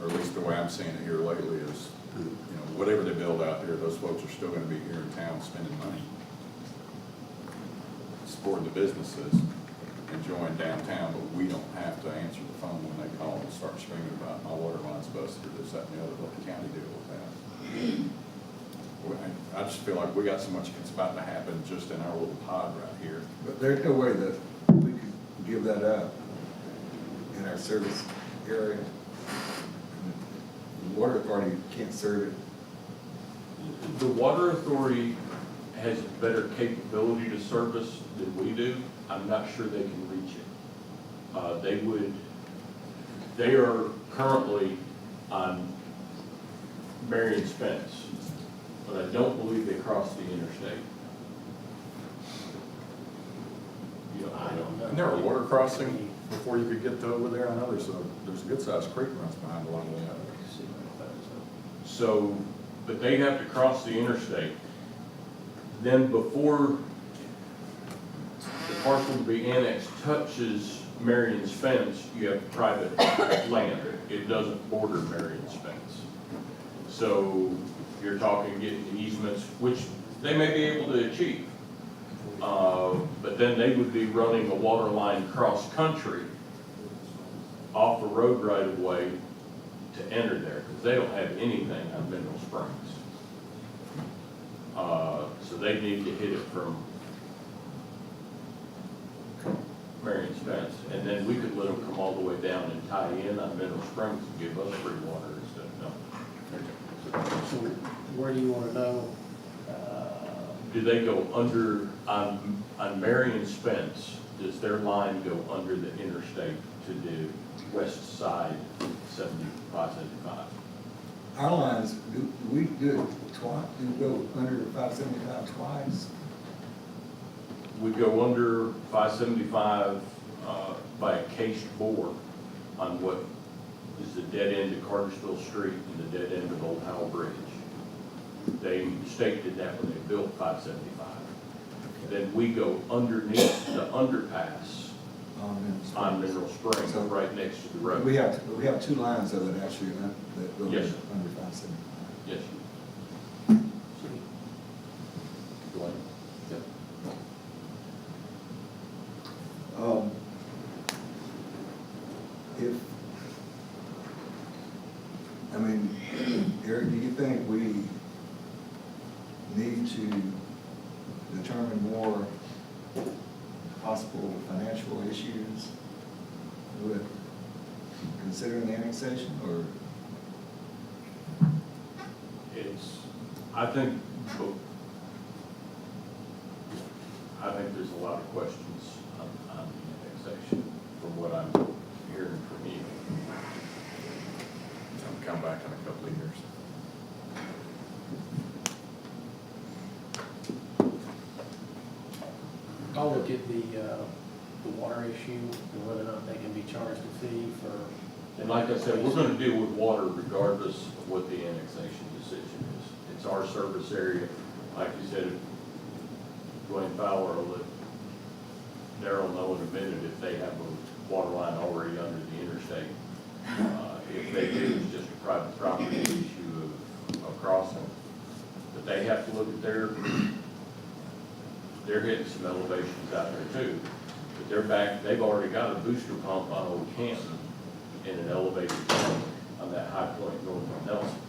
or at least the way I'm seeing it here lately is, you know, whatever they build out there, those folks are still gonna be here in town spending money, supporting the businesses, enjoying downtown, but we don't have to answer the phone when they call and start screaming about my water line's busted or this, that, and the other. Let the county deal with that. I just feel like we got so much that's about to happen just in our little pod right here. But there's no way that we could give that up in our service area. The water authority can't serve it. The water authority has better capability to service than we do. I'm not sure they can reach it. They are currently on Marion Spence, but I don't believe they cross the interstate. You know, I don't know. And there a water crossing before you could get to over there? I know there's a good sized creek runs behind a lot of that. So, but they have to cross the interstate. Then before the parcel to be annexed touches Marion Spence, you have private land. It doesn't border Marion Spence. So you're talking getting easements, which they may be able to achieve. But then they would be running a water line cross-country off the road right-of-way to enter there, because they don't have anything on Mineral Springs. So they need to hit it from Marion Spence, and then we could let them come all the way down and tie in on Mineral Springs and give us free water instead of nothing. So where do you want to know? Do they go under, on Marion Spence, does their line go under the interstate to the west side, 575? Our lines, do we do it twice, do we go under 575 twice? We go under 575 by a cased bore on what is the dead end of Cartersville Street and the dead end of Old Howell Bridge. The state did that when they built 575. Then we go underneath the underpass on Mineral Springs, So- right next to the road. We have two lines of it actually that go Yes, sir. under 575. Yes. Dwayne? Yep. If, I mean, Eric, do you think we need to determine more possible financial issues with considering the annexation, or? I think I'll look at the water issue and whether or not they can be charged a fee for. And like I said, we're gonna deal with water regardless of what the annexation decision is. It's our service area. Like you said, Dwayne Fowler will let Darrell know in a minute if they have a water line already under the interstate. If they do, it's just a private property issue of crossing. But they have to look at they're hitting some elevations out there too. But they've already got a booster pump on Old Canton in an elevated tank on that high point north of Nelson.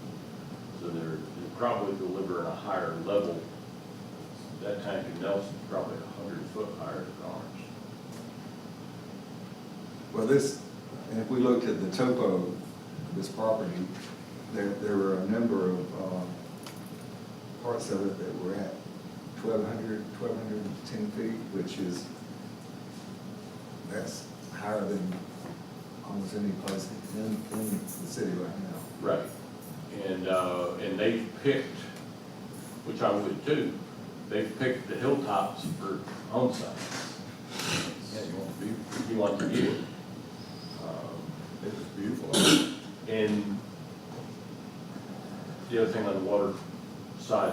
So they're probably delivering a higher level. That tank in Nelson's probably 100 foot higher than ours. Well, and if we looked at the topo of this property, there were a number of parts of it that were at 1,210 feet, which that's higher than almost any place in the city right now. Right. And they've picked, which I would too, they've picked the hilltops for home sites. Yeah, you want to be, You want to get it. it is beautiful. And the other thing on the water side,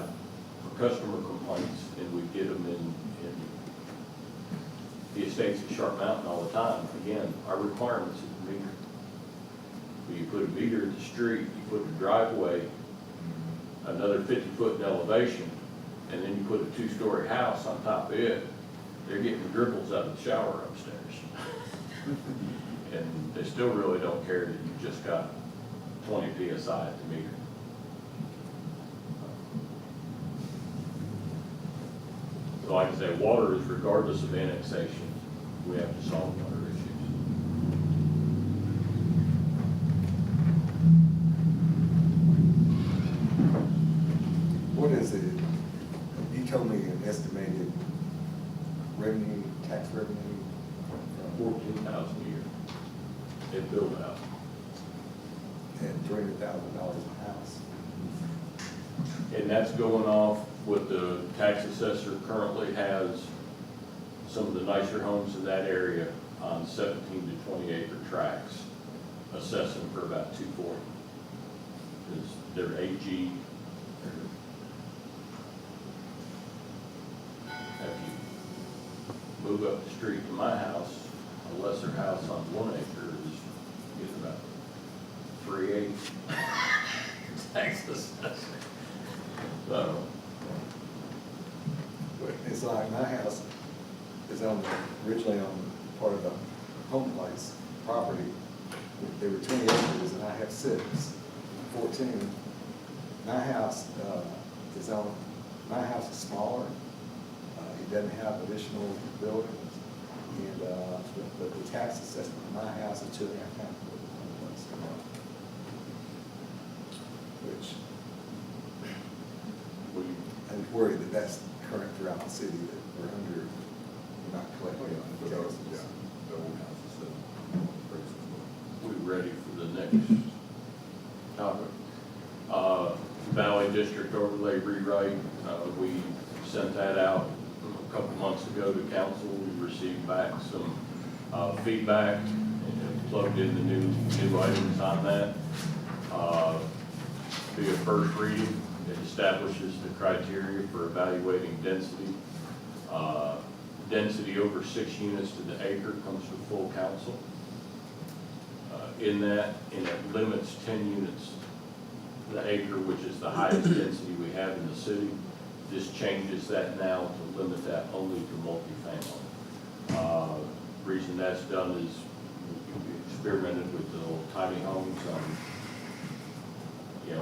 for customer complaints, and we get them in the estates at Sharp Mountain all the time, again, our requirements is a meter. When you put a meter in the street, you put a driveway, another 50 foot in elevation, and then you put a 2-story house on top of it, they're getting dribbles out of the shower upstairs. And they still really don't care that you just got 20 PSI at the meter. So like I say, water is regardless of annexation, we have to solve water issues. What is it? You told me an estimated revenue, tax revenue? 14,000 a year. They build it out. And $300,000 a house. And that's going off what the tax assessor currently has, some of the nicer homes in that area on 17 to 20 acre tracts, assessing for about 240. Because they're AG. If you move up the street to my house, a lesser house on 1 acre is getting about 380 tax assessor. So, But it's like my house is originally on part of the home place property. There were 20 acres and I have 14. My house my house is smaller. It doesn't have additional buildings. And, but the tax assessment on my house is 2.5 times what the home place. Which I'm worried that that's current throughout the city, that we're not collecting on the taxes. The old house is we ready for the next topic? Valley District Overlay Rewrite, we sent that out a couple months ago to council. We received back some feedback and plugged in the new items on that. Be a first reading. It establishes the criteria for evaluating density. Density over 6 units to the acre comes to full council. In that, and it limits 10 units to the acre, which is the highest density we have in the city. This changes that now to limit that only to multifamily. Reason that's done is we experimented with the little tiny homes on,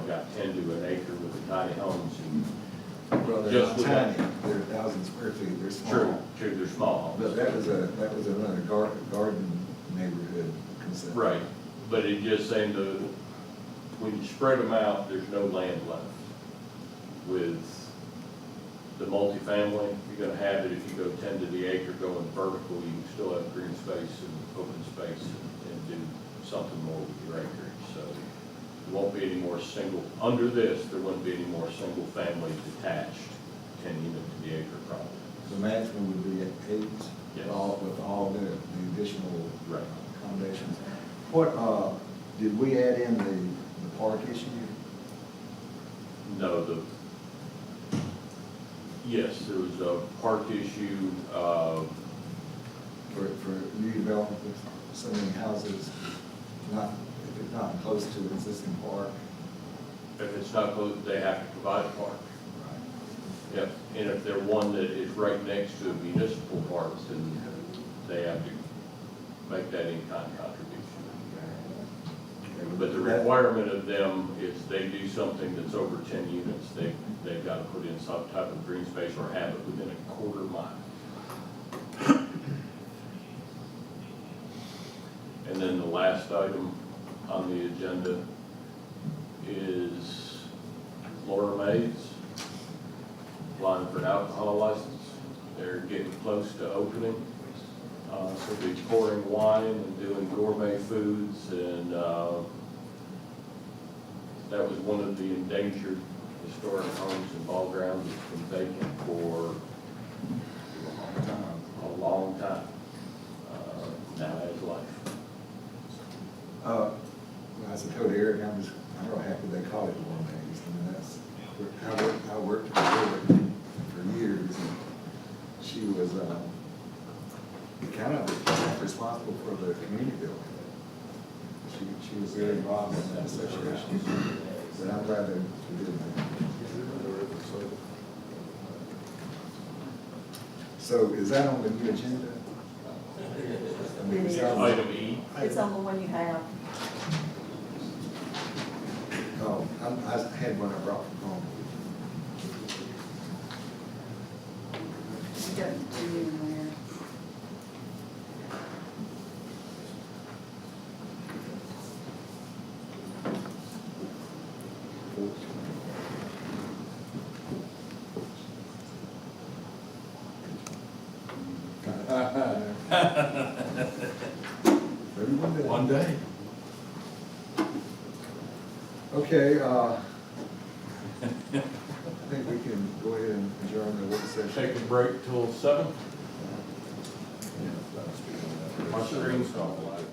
got 10 to an acre with the tiny homes. And Well, they're just not with tiny, that- they're 1,000 square feet, they're small. True, they're small But homes. that was another garden neighborhood concept. Right, but it just saying when you spread them out, there's no land left. With the multifamily, you're gonna have it, if you go 10 to the acre going vertical, you can still have green space and open space and do something more with your acreage. So there won't be any more under this, there wouldn't be any more single family detached 10 unit to the acre properties. the management would be at eight, Yes. with all the additional Right. accommodations. What, did we add in the park issue? No, yes, there was a park issue, For new development, with so many houses, not, if it's not close to the existing park? if it's not close, they have to provide a park. Yep, and if they're one that is right next to a municipal park, then they have to make that in-kind contribution. But the requirement of them is they do something that's over 10 units, they've got to put in some type of green space or have it within a quarter mile. And then the last item on the agenda is Laura Mays applying for an alcohol license. They're getting close to opening. So they're pouring wine and doing gourmet foods, and that was one of the endangered historic homes and ball grounds that's been vacant for a long time. Now has life. As I told Eric, I'm real happy they call it gourmet. I mean, that's, I worked with her for years, and she was, kind of responsible for the community building. She was very involved in that association, but I'm glad that she did that. So is that on the new agenda? I mean, is that on- Item E. It's on the one you have. Oh, I had one I brought from home. You got it to you in there. One day. Okay, I think we can go ahead and adjourn the work session. Take a break till 7. My screen's gone live.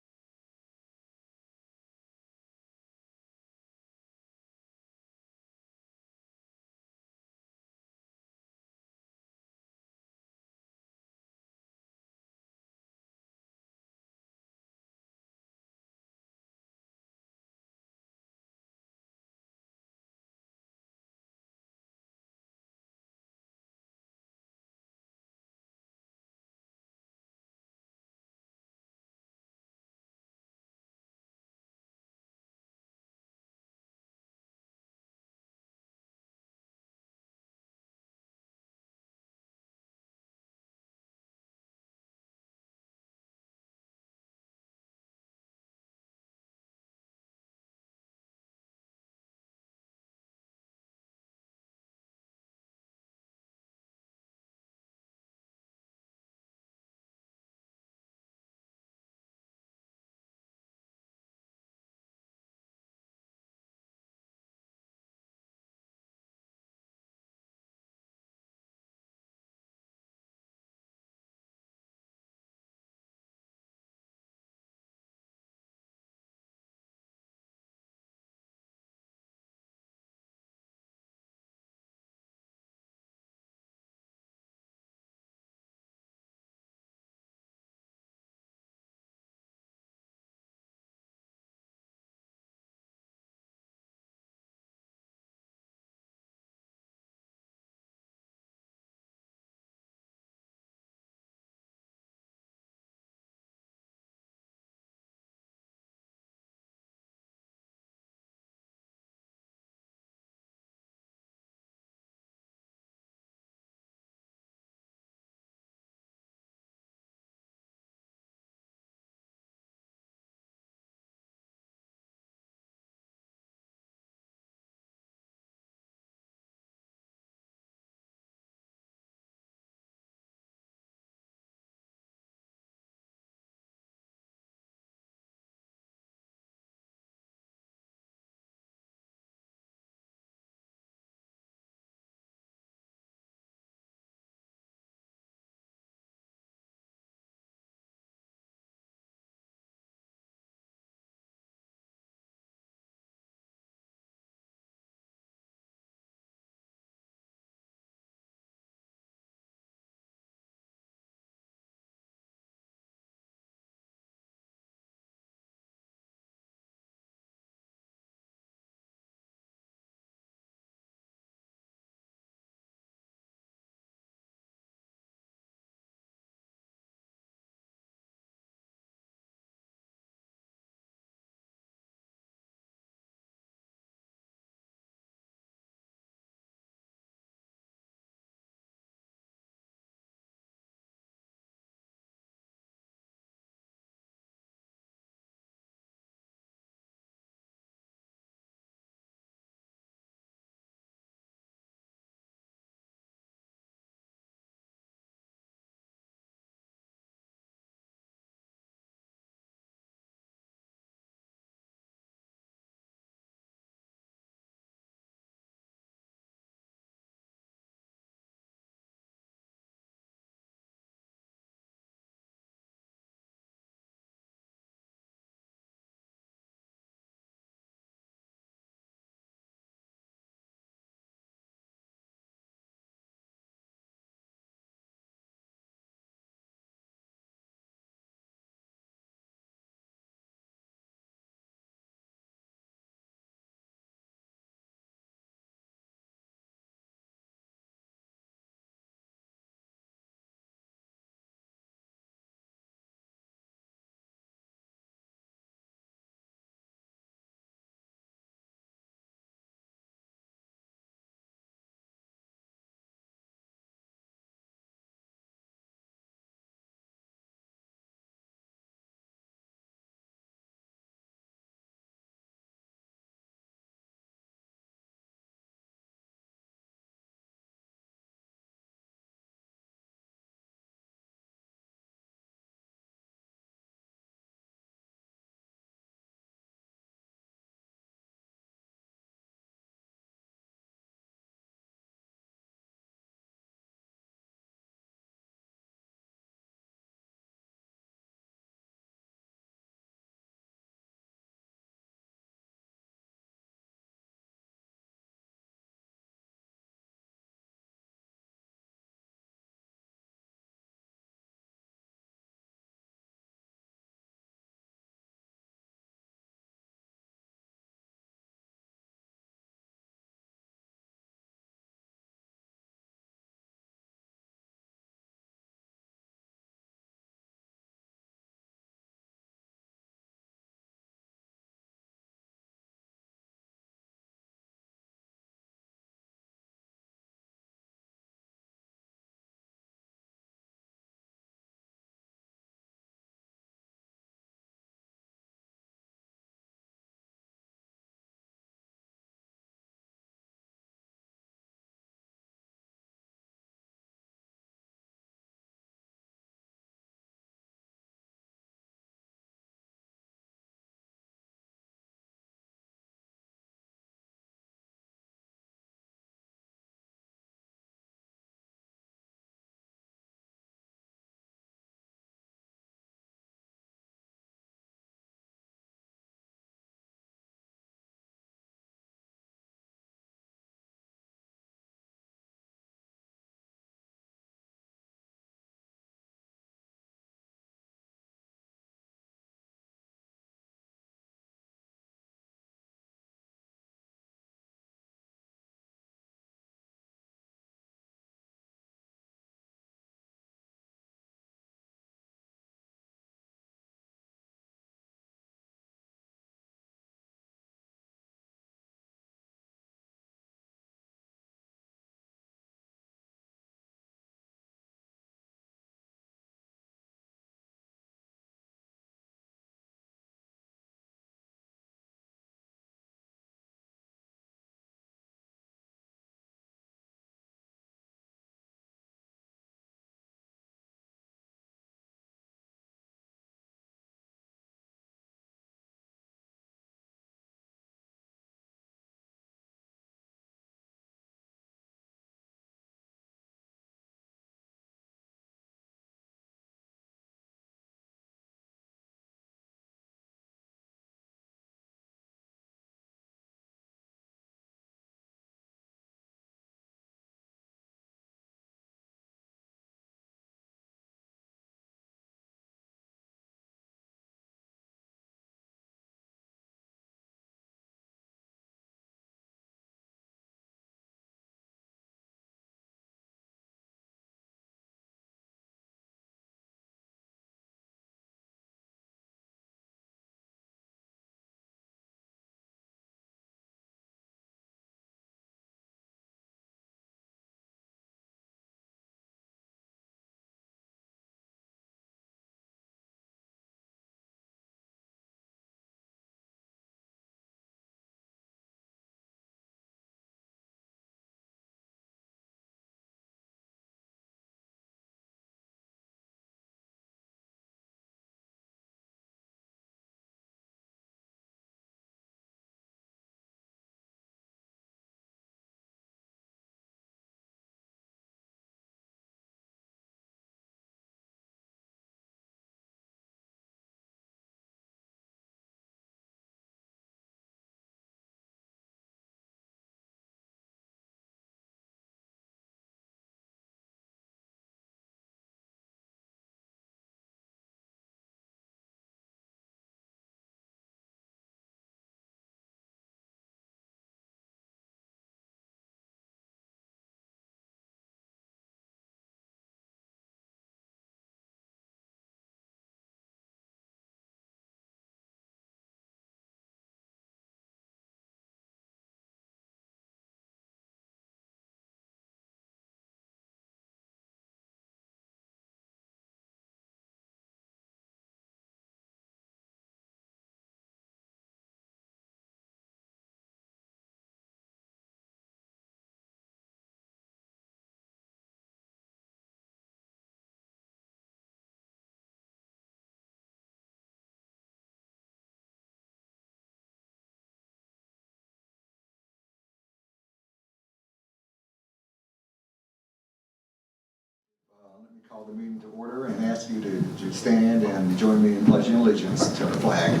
Let me call the meeting to order and ask you to stand and join me in pledging allegiance to the flag.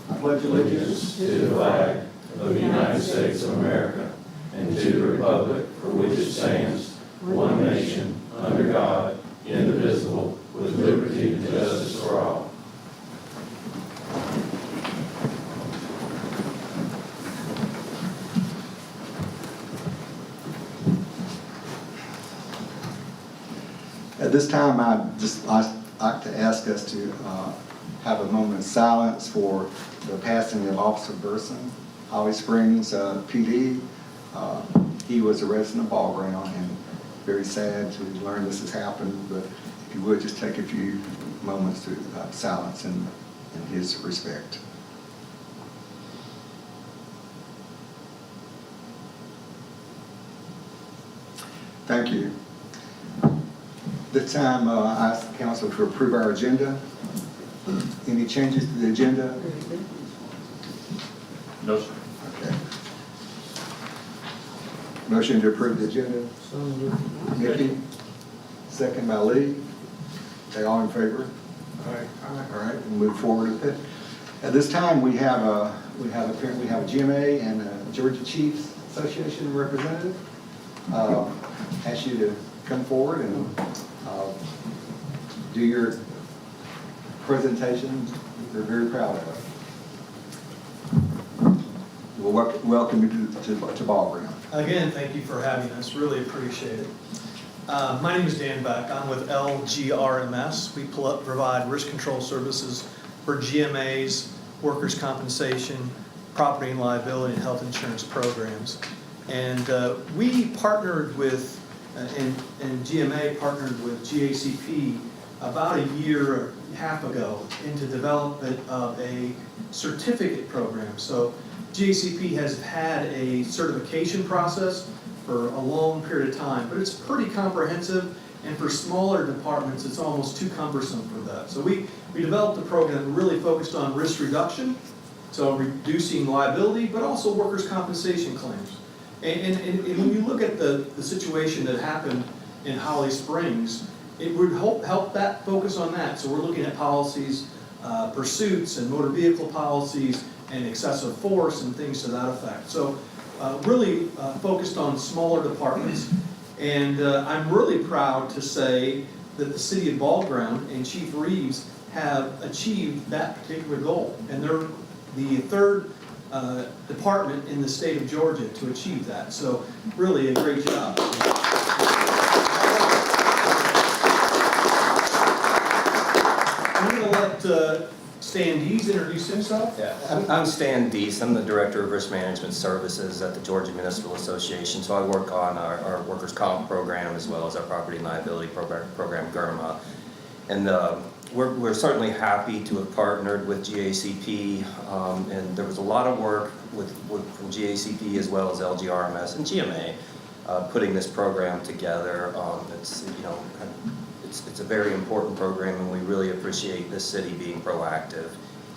I pledge allegiance To the flag of the United States of America and to the republic for which it stands, one nation, under God, indivisible, with liberty and justice for all. At this time, I'd just like to ask us to have a moment of silence for the passing of Officer Burson, Holly Springs PD. He was a resident of Ball Ground, and very sad to learn this has happened, but if you would, just take a few moments to silence in his respect. Thank you. This time, I ask the council to approve our agenda. Any changes to the agenda? No, sir. Okay. Motion to approve the agenda. Nikki, second by Lee. Okay, all in favor? All right, we'll move forward with it. At this time, we have a GMA and a Georgia Chiefs Association representative. Ask you to come forward and do your presentation. They're very proud of it. We'll welcome you to Ball Ground. Again, thank you for having us. Really appreciate it. My name is Dan Beck. I'm with LGRMS. We provide risk control services for GMAs, workers' compensation, property and liability, and health insurance programs. And we partnered with, and GMA partnered with GACP about a year and a half ago into development of a certificate program. So GACP has had a certification process for a long period of time, but it's pretty comprehensive, and for smaller departments, it's almost too cumbersome for that. So we developed a program that really focused on risk reduction, so reducing liability, but also workers' compensation claims. And when you look at the situation that happened in Holly Springs, it would help that focus on that. So we're looking at policies, pursuits and motor vehicle policies and excessive force and things to that effect. So really focused on smaller departments. And I'm really proud to say that the city of Ball Ground and Chief Reeves have achieved that particular goal. And they're the third department in the state of Georgia to achieve that. So really a great job. I'm going to let Stan Dees introduce himself. Yeah, I'm Stan Dees. I'm the Director of Risk Management Services at the Georgia Municipal Association. So I work on our workers' comp program as well as our property and liability program GIRMA. And we're certainly happy to have partnered with GACP, and there was a lot of work from GACP as well as LGRMS and GMA putting this program together. It's a very important program, and we really appreciate this city being proactive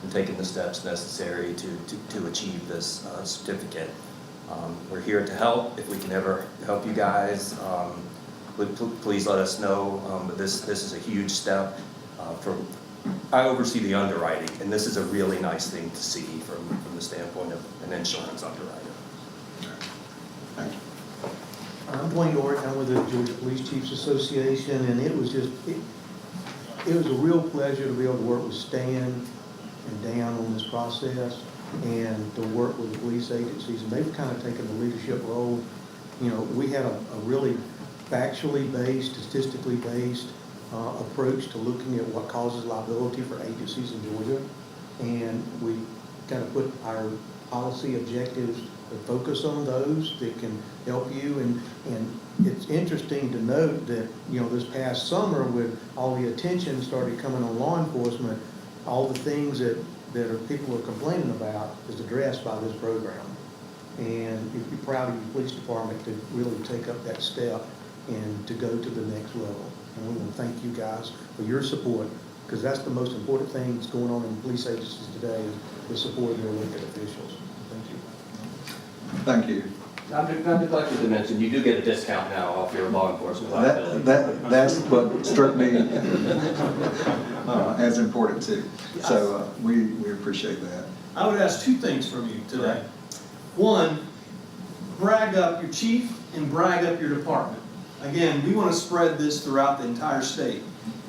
and taking the steps necessary to achieve this certificate. We're here to help. If we can ever help you guys, please let us know. But this is a huge step. I oversee the underwriting, and this is a really nice thing to see from the standpoint of an insurance underwriter. Thank you. I'm Dwayne Dorick. I'm with the Georgia Police Chiefs Association, and it was just, it was a real pleasure to be able to work with Stan and Dan on this process and to work with the police agencies, and they've kind of taken the leadership role. You know, we had a really factually based, statistically based approach to looking at what causes liability for agencies in Georgia, and we kind of put our policy objectives to focus on those that can help you. And it's interesting to note that, you know, this past summer, with all the attention started coming on law enforcement, all the things that people are complaining about is addressed by this program. And you'd be proud of your police department to really take up that step and to go to the next level. And we want to thank you guys for your support, because that's the most important thing that's going on in police agencies today, is the support of their elected officials. Thank you. Thank you. I neglected to mention, you do get a discount now off your law enforcement liability. That's what struck me as important too. So we appreciate that. I would ask two things from you today. One, brag up your chief and brag up your department. Again, we want to spread this throughout the entire state.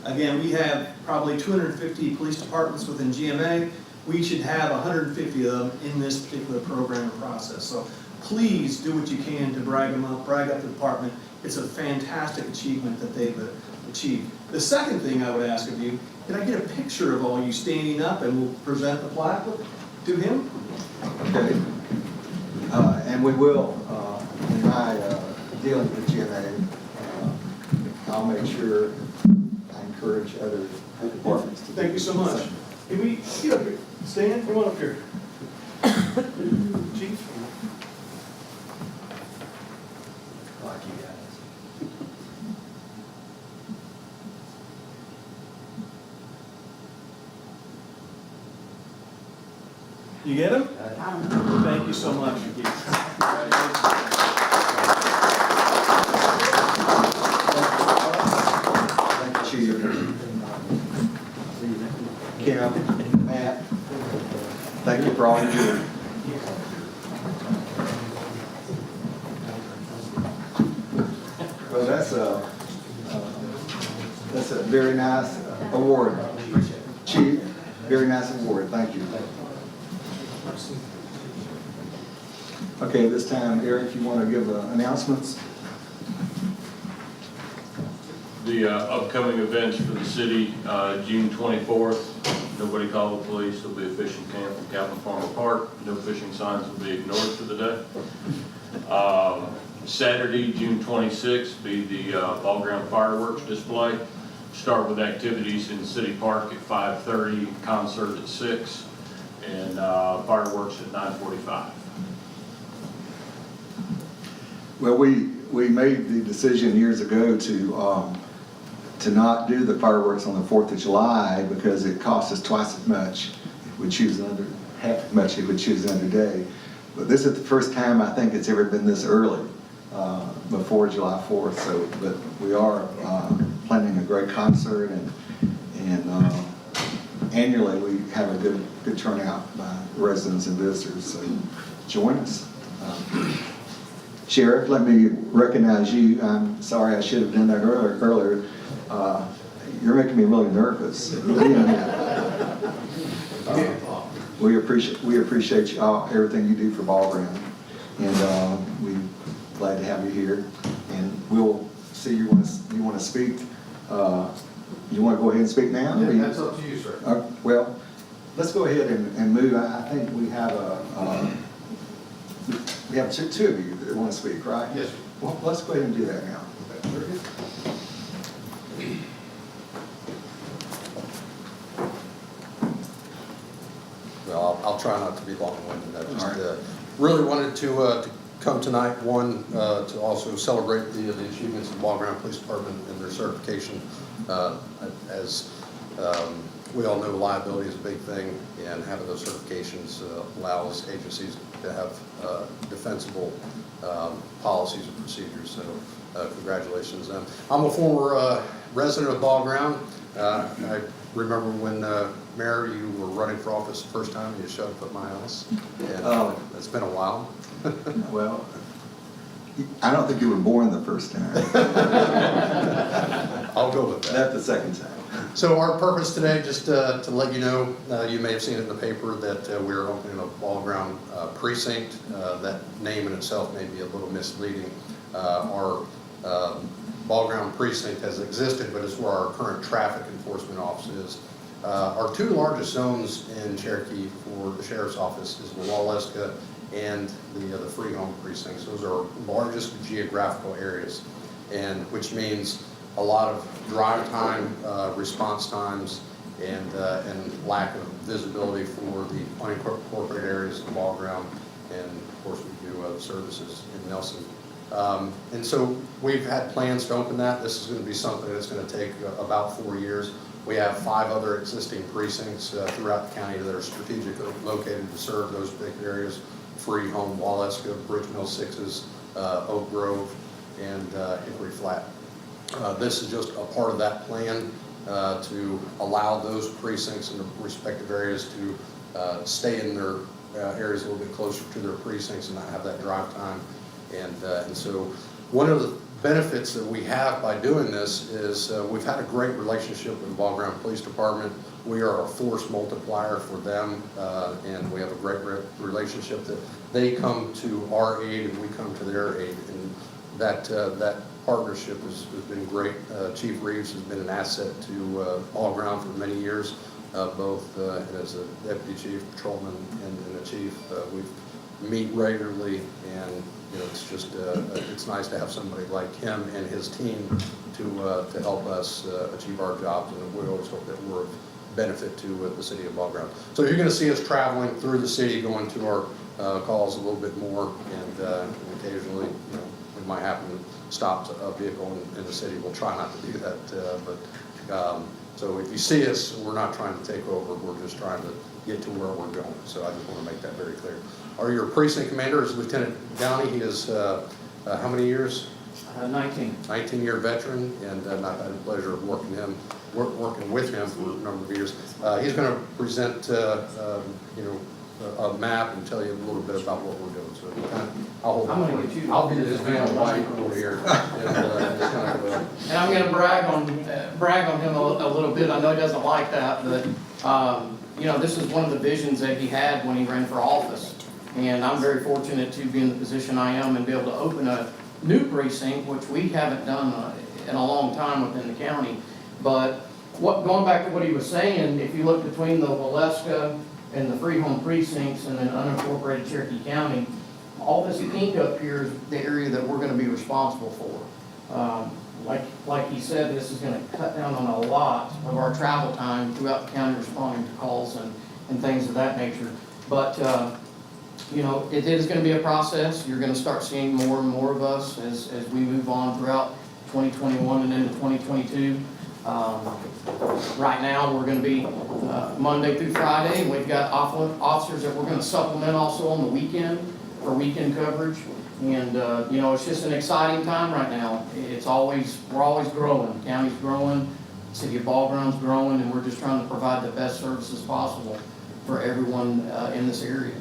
Again, we have probably 250 police departments within GMA. We should have 150 of them in this particular program and process. So please do what you can to brag them up, brag up the department. It's a fantastic achievement that they've achieved. The second thing I would ask of you, can I get a picture of all you standing up and we'll present the plaque to him? Okay. And we will, in my dealing with GMA, I'll make sure I encourage other departments to. Thank you so much. Can we get up here? Stan, come on up here. Chief? Like you guys. You get him? Thank you so much. Thank you, Chief. Kim, Matt, thank you for all you do. Well, that's a very nice award, Chief. Very nice award. Thank you. Okay, this time, Eric, you want to give announcements? The upcoming events for the city, June 24th, nobody call the police, there'll be a fishing camp in Captain Farmer Park. No fishing signs will be ignored for the day. Saturday, June 26th, be the ball ground fireworks display. Start with activities in City Park at 5:30, concert at 6, and fireworks at 9:45. Well, we made the decision years ago to not do the fireworks on the 4th of July because it cost us twice as much. We choose half as much if we choose another day. But this is the first time I think it's ever been this early before July 4th. So, but we are planning a great concert, and annually we have a good turnout by residents and visitors. So join us. Sheriff, let me recognize you. I'm sorry I should have done that earlier. You're making me really nervous. We appreciate you all, everything you do for Ball Ground, and we're glad to have you here. And we'll see you want to speak. You want to go ahead and speak now? Yeah, that's up to you, sir. Well, let's go ahead and move. I think we have two of you that want to speak, right? Yes, sir. Well, let's go ahead and do that now. Well, I'll try not to be long-winded. I just really wanted to come tonight, one, to also celebrate the achievements of the Ball Ground Police Department and their certification. As we all know, liability is a big thing, and having those certifications allows agencies to have defensible policies and procedures. So congratulations. I'm a former resident of Ball Ground. I remember when Mayor, you were running for office the first time and you showed up at my house. And it's been a while. Well, I don't think you were born the first time. I'll go with that. That's the second time. So our purpose today, just to let you know, you may have seen it in the paper that we're opening a Ball Ground precinct. That name in itself may be a little misleading. Our Ball Ground precinct has existed, but it's where our current traffic enforcement office is. Our two largest zones in Cherokee for the Sheriff's Office is the Waleska and the Free Home precincts. Those are our largest geographical areas, and which means a lot of drive time, response times, and lack of visibility for the unincorporated areas of the Ball Ground, and of course we do other services in Nelson. And so we've had plans to open that. This is going to be something that's going to take about 4 years. We have 5 other existing precincts throughout the county that are strategically located to serve those big areas. Free Home, Waleska, Bridge Mill Sixes, Oak Grove, and Hickory Flat. This is just a part of that plan to allow those precincts in the respective areas to stay in their areas a little bit closer to their precincts and not have that drive time. And so one of the benefits that we have by doing this is we've had a great relationship with the Ball Ground Police Department. We are a force multiplier for them, and we have a great relationship that they come to our aid and we come to their aid. And that partnership has been great. Chief Reeves has been an asset to Ball Ground for many years, both as a deputy chief, patrolman, and a chief. We meet regularly, and it's just it's nice to have somebody like him and his team to help us achieve our jobs, and we always hope that we're of benefit to the city of Ball Ground. So you're going to see us traveling through the city, going to our calls a little bit more, and occasionally, we might happen to stop a vehicle in the city. We'll try not to do that, so if you see us, we're not trying to take over. We're just trying to get to where we're going. So I just want to make that very clear. Your precinct commander is Lieutenant Downey. He is how many years? 19. 19-year veteran, and I've had the pleasure of working with him for a number of years. He's going to present a map and tell you a little bit about what we're doing. So I'll be his man white over here. And I'm going to brag on him a little bit. I know he doesn't like that, but this is one of the visions that he had when he ran for office. And I'm very fortunate to be in the position I am and be able to open a new precinct, which we haven't done in a long time within the county. But going back to what he was saying, if you look between the Waleska and the Free Home precincts and then unincorporated Cherokee County, all this pink up here is the area that we're going to be responsible for. Like he said, this is going to cut down on a lot of our travel time throughout the county responding to calls and things of that nature. But it is going to be a process. You're going to start seeing more and more of us as we move on throughout 2021 and into 2022. Right now, we're going to be Monday through Friday, and we've got officers that we're going to supplement also on the weekend for weekend coverage. And it's just an exciting time right now. We're always growing. The county's growing, the city of Ball Ground's growing, and we're just trying to provide the best services possible for everyone in this area.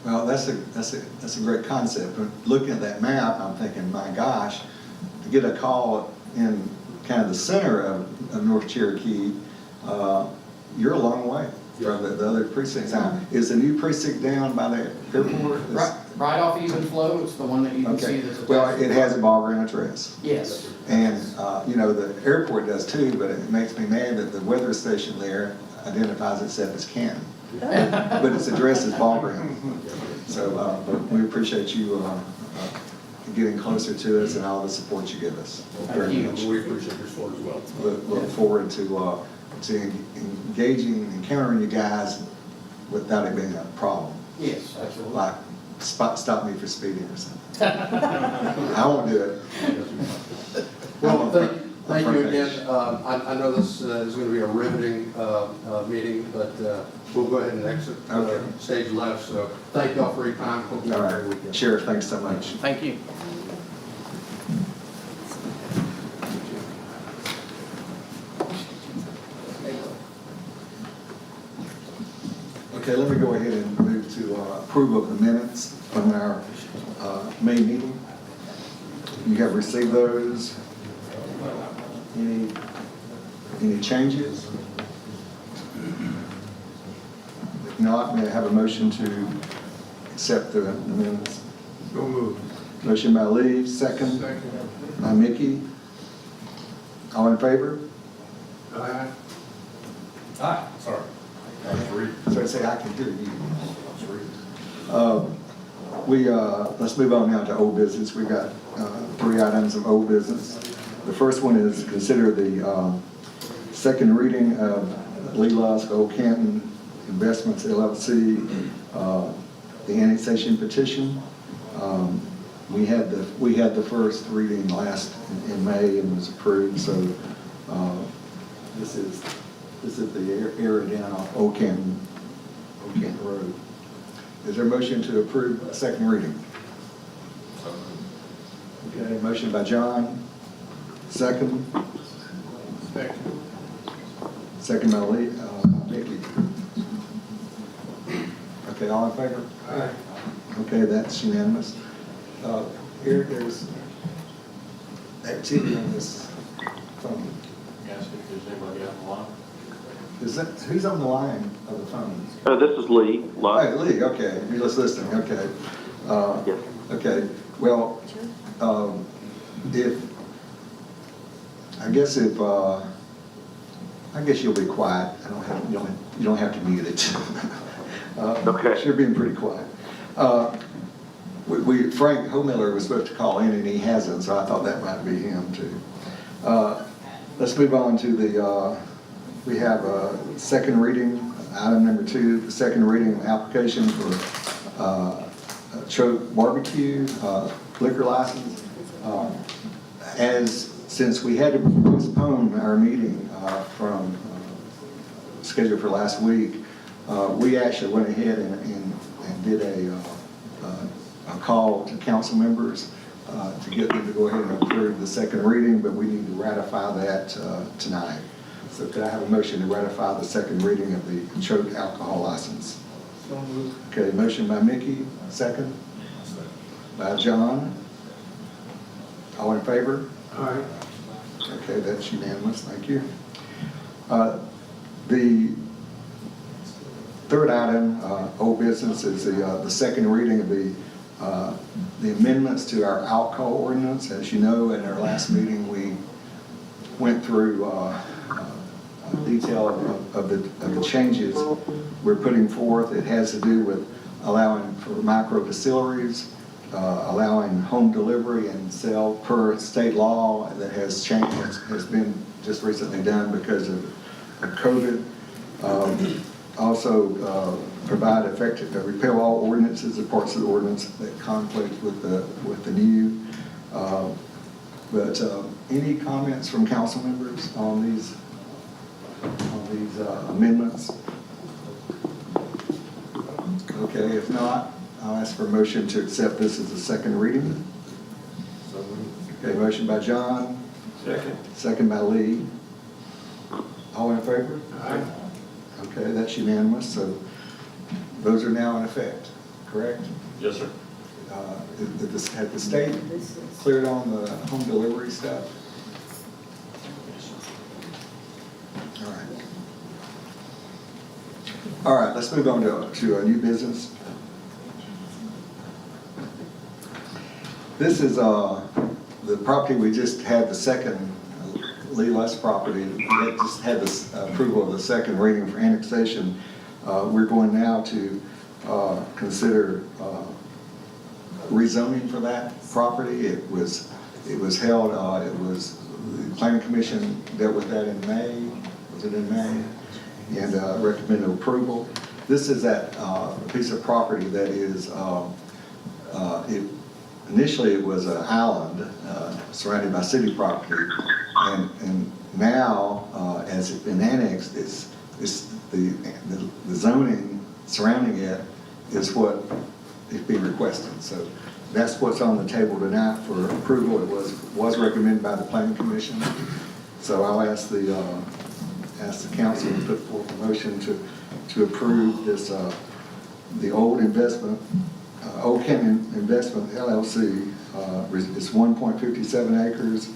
Well, that's a great concept. But looking at that map, I'm thinking, my gosh, to get a call in kind of the center of North Cherokee, you're a long way from the other precincts. Is the new precinct down by the airport? Right off Even Flow, it's the one that you can see that's attached. Well, it has a Ball Ground address. Yes. And, the airport does too, but it makes me mad that the weather station there identifies itself as Canton. But its address is Ball Ground. So, but we appreciate you getting closer to us and all the support you give us. Very much. We appreciate your support as well. Look forward to engaging, encountering you guys without it being a problem. Yes, absolutely. Like, stop me for speeding or something. I won't do it. Well, thank you again. I know this is going to be a riveting meeting, but we'll go ahead and exit stage left. So thank y'all for your time. Hope you have a great weekend. Sheriff, thanks so much. Thank you. Okay, let me go ahead and move to approval of the minutes from our May meeting. You have received those. Any changes? If not, may I have a motion to accept the minutes? So moved. Motion by Lee, second by Mickey. All in favor? Aye. Aye, sorry. So I say I can hear you. Let's move on now to old business. We've got 3 items of old business. The first one is consider the second reading of Lee Lusk, Old Canton Investments LLC, the annexation petition. We had the first reading last in May and was approved. So this is the area down off Old Canton Road. Is there a motion to approve a second reading? Okay, motion by John, second. Second by Lee, Mickey. Okay, all in favor? Aye. Okay, that's unanimous. There's activity on this phone. Ask if there's anybody on the line. Is that, who's on the line of the phone? This is Lee. Hey, Lee, okay, you're just listening, okay. Yes. Okay, well, I guess you'll be quiet. You don't have to mute it. Okay. You're being pretty quiet. Frank Homiller was supposed to call in and he hasn't, so I thought that might be him too. Let's move on to we have a second reading, item number 2, the second reading of application for Choate Barbecue liquor license. Since we had to postpone our meeting from scheduled for last week, we actually went ahead and did a call to council members to get them to go ahead and approve the second reading, but we need to ratify that tonight. So could I have a motion to ratify the second reading of the Choate alcohol license? So moved. Okay, motion by Mickey, second by John. All in favor? Aye. Okay, that's unanimous, thank you. The third item, old business, is the second reading of the amendments to our alcohol ordinance. As you know, in our last meeting, we went through detail of the changes we're putting forth. It has to do with allowing for micro distilleries, allowing home delivery and sale per state law that has changed, has been just recently done because of COVID. Also provide effective, repeal all ordinances or parts of the ordinance that conflict with the new. But any comments from council members on these amendments? Okay, if not, I'll ask for a motion to accept this as a second reading. Okay, motion by John. Second. Second by Lee. All in favor? Aye. Okay, that's unanimous, so those are now in effect, correct? Yes, sir. Had the state cleared on the home delivery stuff? All right. All right, let's move on to a new business. This is the property we just had the second, Lee Luss property. We had just had this approval of the second reading for annexation. We're going now to consider rezoning for that property. It was held, the planning commission dealt with that in May. Was it in May? And recommended approval. This is that piece of property that is, initially it was an island surrounded by city property, and now as it's been annexed, it's the zoning surrounding it is what is being requested. So that's what's on the table tonight for approval. It was recommended by the planning commission. So I'll ask the council to put forth a motion to approve this the Old Canyon Investment LLC. It's 1.57 acres,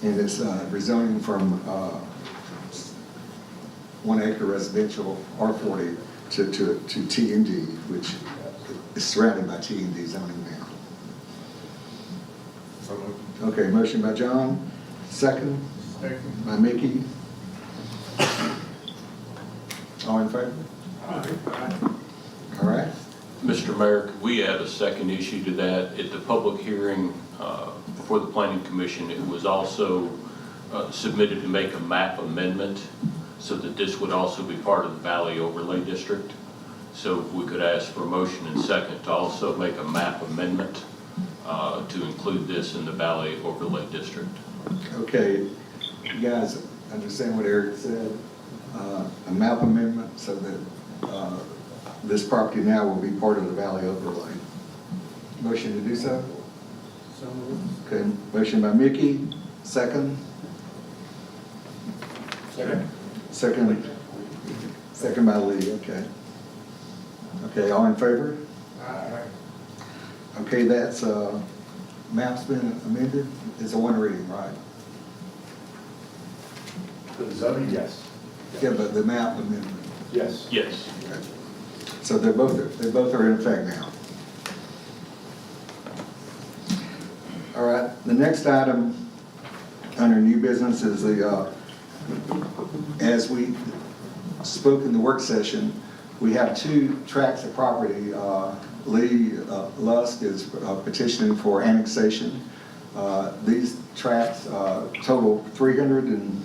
and it's rezoning from 1 acre residential R40 to T&D, which is surrounded by T&D zoning now. Okay, motion by John, second by Mickey. All in favor? All right. Mr. Mayor, could we add a second issue to that? At the public hearing before the Planning Commission, it was also submitted to make a map amendment so that this would also be part of the Valley Overlay District. So if we could ask for a motion and second to also make a map amendment to include this in the Valley Overlay District. Okay, you guys understand what Eric said? A map amendment so that this property now will be part of the Valley overlay. Motion to do so? So moved. Okay, motion by Mickey, second. Second by Lee, okay. Okay, all in favor? Okay, that's, map's been amended, it's a one reading, right? The zoning, yes. Yeah, but the map amendment, Yes. Yes. okay. So they both are in effect now. All right, the next item under new business is the, as we spoke in the work session, we have two tracts of property. Lee Lusk is petitioning for annexation. These tracts total 341,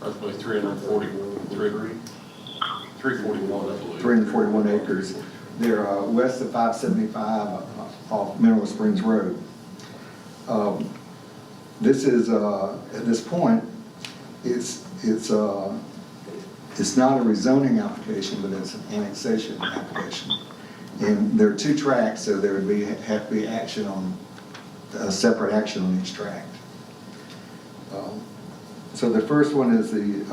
Roughly 341, I believe. 341 acres. They're west of 575 off Mineral Springs Road. This is, at this point, it's not a rezoning application, but it's an annexation application. And there are two tracts, so there would have to be action on, a separate action on each tract. So the first one is the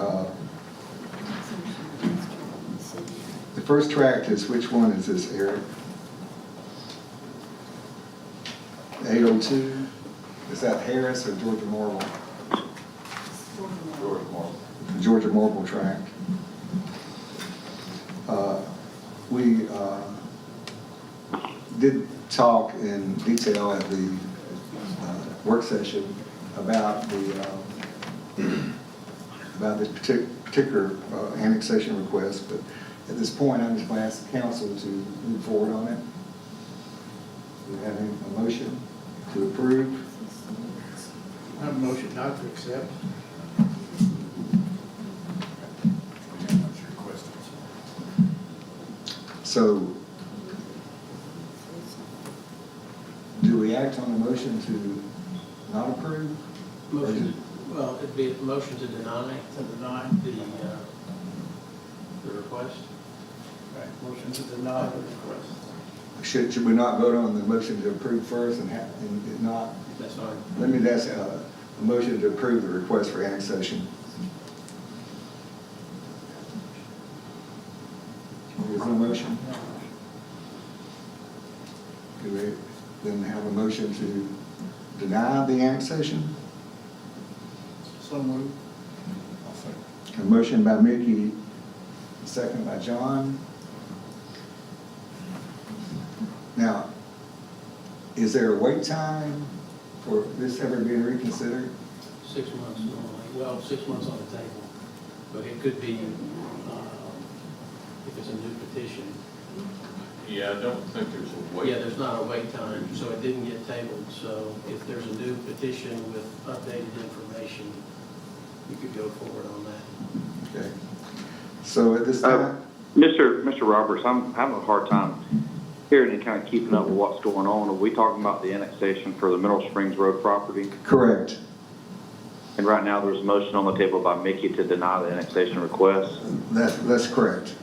first tract is, which one is this, Eric? 802? Is that Harris or Georgia Marble? George Marble. Georgia Marble tract. We did talk in detail at the work session about the particular annexation request, but at this point, I'm just going to ask the council to move forward on it. Do we have a motion to approve? I have a motion not to accept. So, do we act on the motion to not approve? Motion, well, it'd be a motion to deny the request. Right, motion to deny the request. Should we not vote on the motion to approve first and not? That's fine. Let me ask a motion to approve the request for annexation. There's no motion? Do we then have a motion to deny the annexation? So moved. A motion by Mickey, a second by John. Now, is there a wait time for this ever being reconsidered? 6 months normally, well, 6 months on the table, but it could be, if it's a new petition. Yeah, I don't think there's a wait. Yeah, there's not a wait time, so it didn't get tabled, so if there's a new petition with updated information, you could go forward on that. Okay. So at this time, Mr. Roberts, I'm having a hard time hearing and kind of keeping up with what's going on. Are we talking about the annexation for the Mineral Springs Road property? correct. And right now, there's a motion on the table by Mickey to deny the annexation request. That's correct.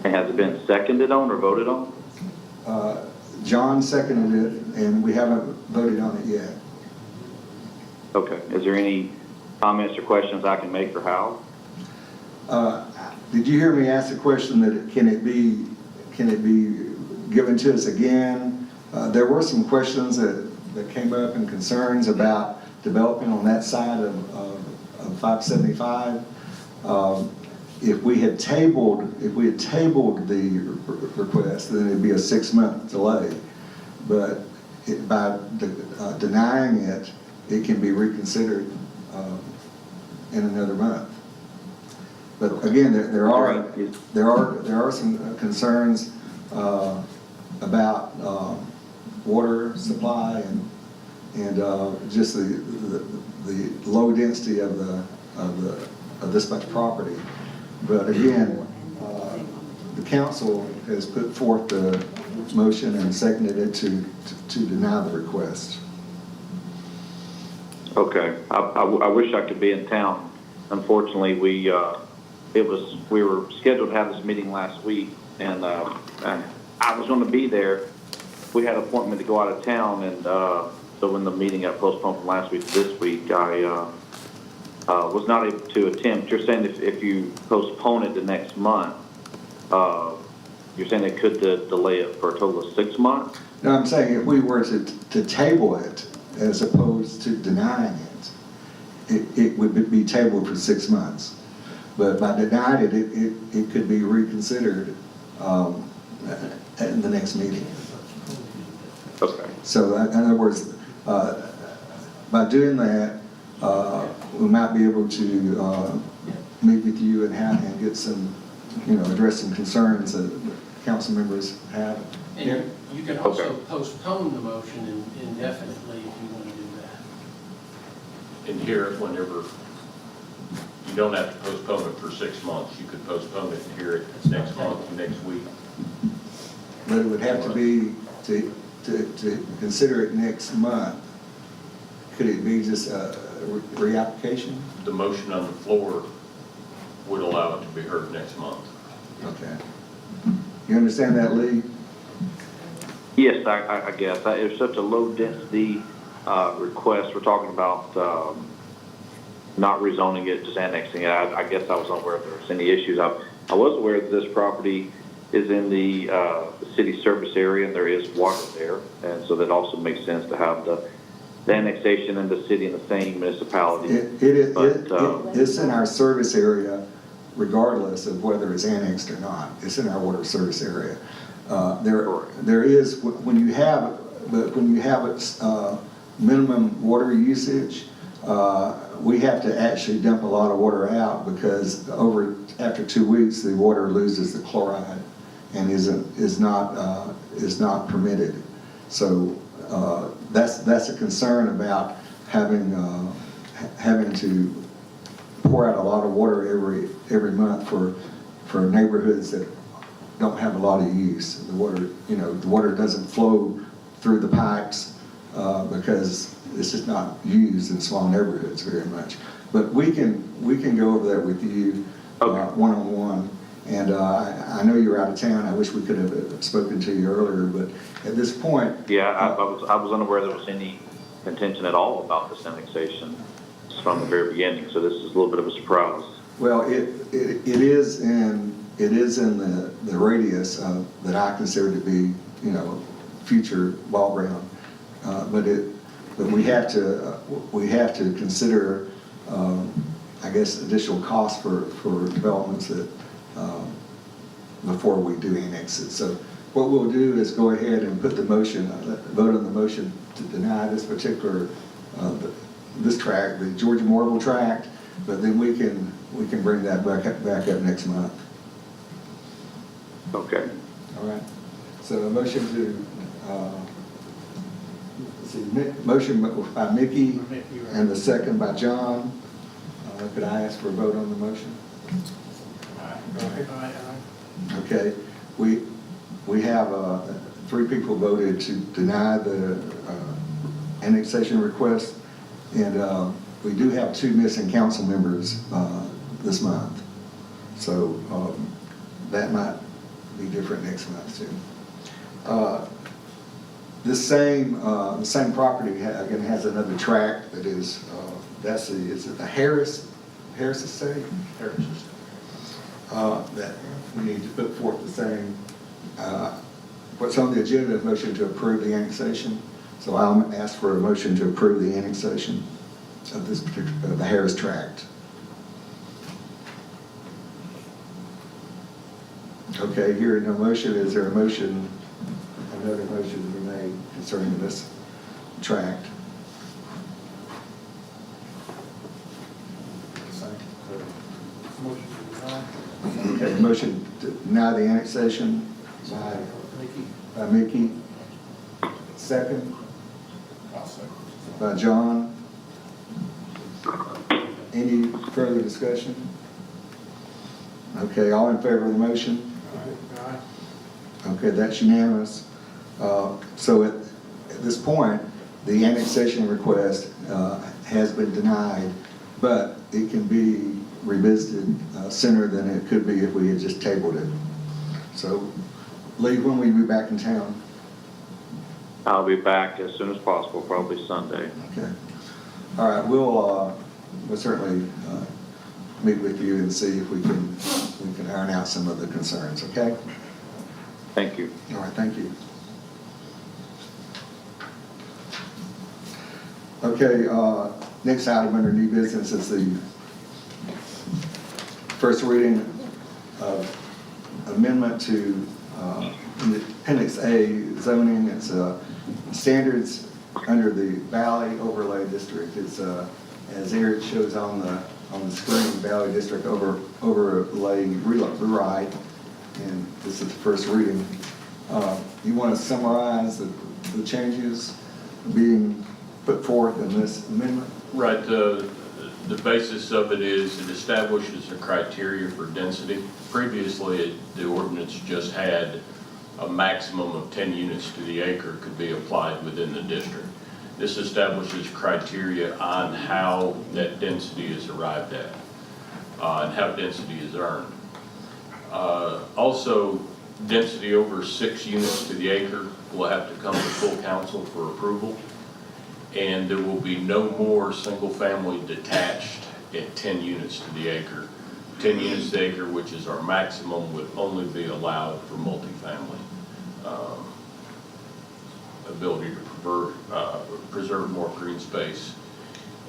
And has it been seconded on or voted on? John seconded it, and we haven't voted on it yet. Okay. Is there any comments or questions I can make for Hal? Did you hear me ask the question that can it be given to us again? There were some questions that came up and concerns about developing on that side of 575. If we had tabled the request, then it'd be a 6-month delay. But by denying it, it can be reconsidered in another month. But again, there are some concerns about water supply and just the low density of this much property. But again, the council has put forth the motion and seconded it to deny the request. Okay. I wish I could be in town. Unfortunately, we we were scheduled to have this meeting last week, and I was gonna be there. We had an appointment to go out of town, and so when the meeting got postponed from last week to this week, I was not able to attend. You're saying if you postpone it to next month, you're saying it could delay it for a total of 6 months? No, I'm saying if we were to table it as opposed to denying it would be tabled for 6 months. But by denying it could be reconsidered at the next meeting. Okay. So in other words, by doing that, we might be able to meet with you and get some, address some concerns that council members have. And you can also postpone the motion indefinitely if you want to do that. And hear it whenever, you don't have to postpone it for 6 months. You could postpone it and hear it next month, next week. But it would have to be, to consider it next month. Could it be just a reapplication? The motion on the floor would allow it to be heard next month. Okay. You understand that, Lee? Yes, I guess. It was such a low density request. We're talking about not rezoning it, just annexing it. I guess I was unaware if there was any issues. I was aware that this property is in the city service area and there is water there. And so that also makes sense to have the annexation in the city in the same municipality. It's in our service area regardless of whether it's annexed or not. It's in our water service area. There is, when you have minimum water usage, we have to actually dump a lot of water out because after 2 weeks, the water loses the chloride and is not permitted. So that's a concern about having to pour out a lot of water every month for neighborhoods that don't have a lot of use. The water doesn't flow through the pipes because it's just not used in small neighborhoods very much. But we can go over that with you one-on-one. And I know you're out of town. I wish we could have spoken to you earlier, but at this point. Yeah, I was unaware there was any intention at all about this annexation from the very beginning. So this is a little bit of a surprise. Well, it is in the radius that I consider to be, future ball ground. But we have to consider, I guess, additional costs for developments that before we do annex it. So what we'll do is go ahead and put the motion, vote on the motion to deny this particular this tract, the Georgia Morrill tract, but then we can bring that back up next month. Okay. All right. So a motion motion by Mickey and the second by John. Could I ask for a vote on the motion? Okay. We have 3 people voted to deny the annexation request, and we do have 2 missing council members this month. So that might be different next month too. This same property again has another tract that is is it the Harris estate? Harris estate. That we need to put forth the same. What's on the agenda is motion to approve the annexation. So I'll ask for a motion to approve the annexation of this particular the Harris tract. Okay, hearing no motion, is there another motion to be made concerning this tract? Okay, motion to deny the annexation by Mickey. Second? By John. Any further discussion? Okay, all in favor of the motion? Okay, that's unanimous. So at this point, the annexation request has been denied, but it can be revisited sooner than it could be if we had just tabled it. So, Lee, when will you be back in town? I'll be back as soon as possible, probably Sunday. Okay. All right, we'll certainly meet with you and see if we can iron out some of the concerns, okay? Thank you. All right, thank you. Okay, next item under new business is the first reading of amendment to Appendix A zoning. It's standards under the Valley Overlay District. It's as Eric shows on the screen, Valley District Overlay Rewrite, and this is the first reading. You want to summarize the changes being put forth in this amendment? Right, the basis of it is it establishes a criteria for density. Previously, the ordinance just had a maximum of 10 units to the acre could be applied within the district. This establishes criteria on how that density is arrived at and how density is earned. Also, density over 6 units to the acre will have to come to full council for approval. And there will be no more single-family detached at 10 units to the acre. 10 units to the acre, which is our maximum, would only be allowed for multifamily. Ability to preserve more green space.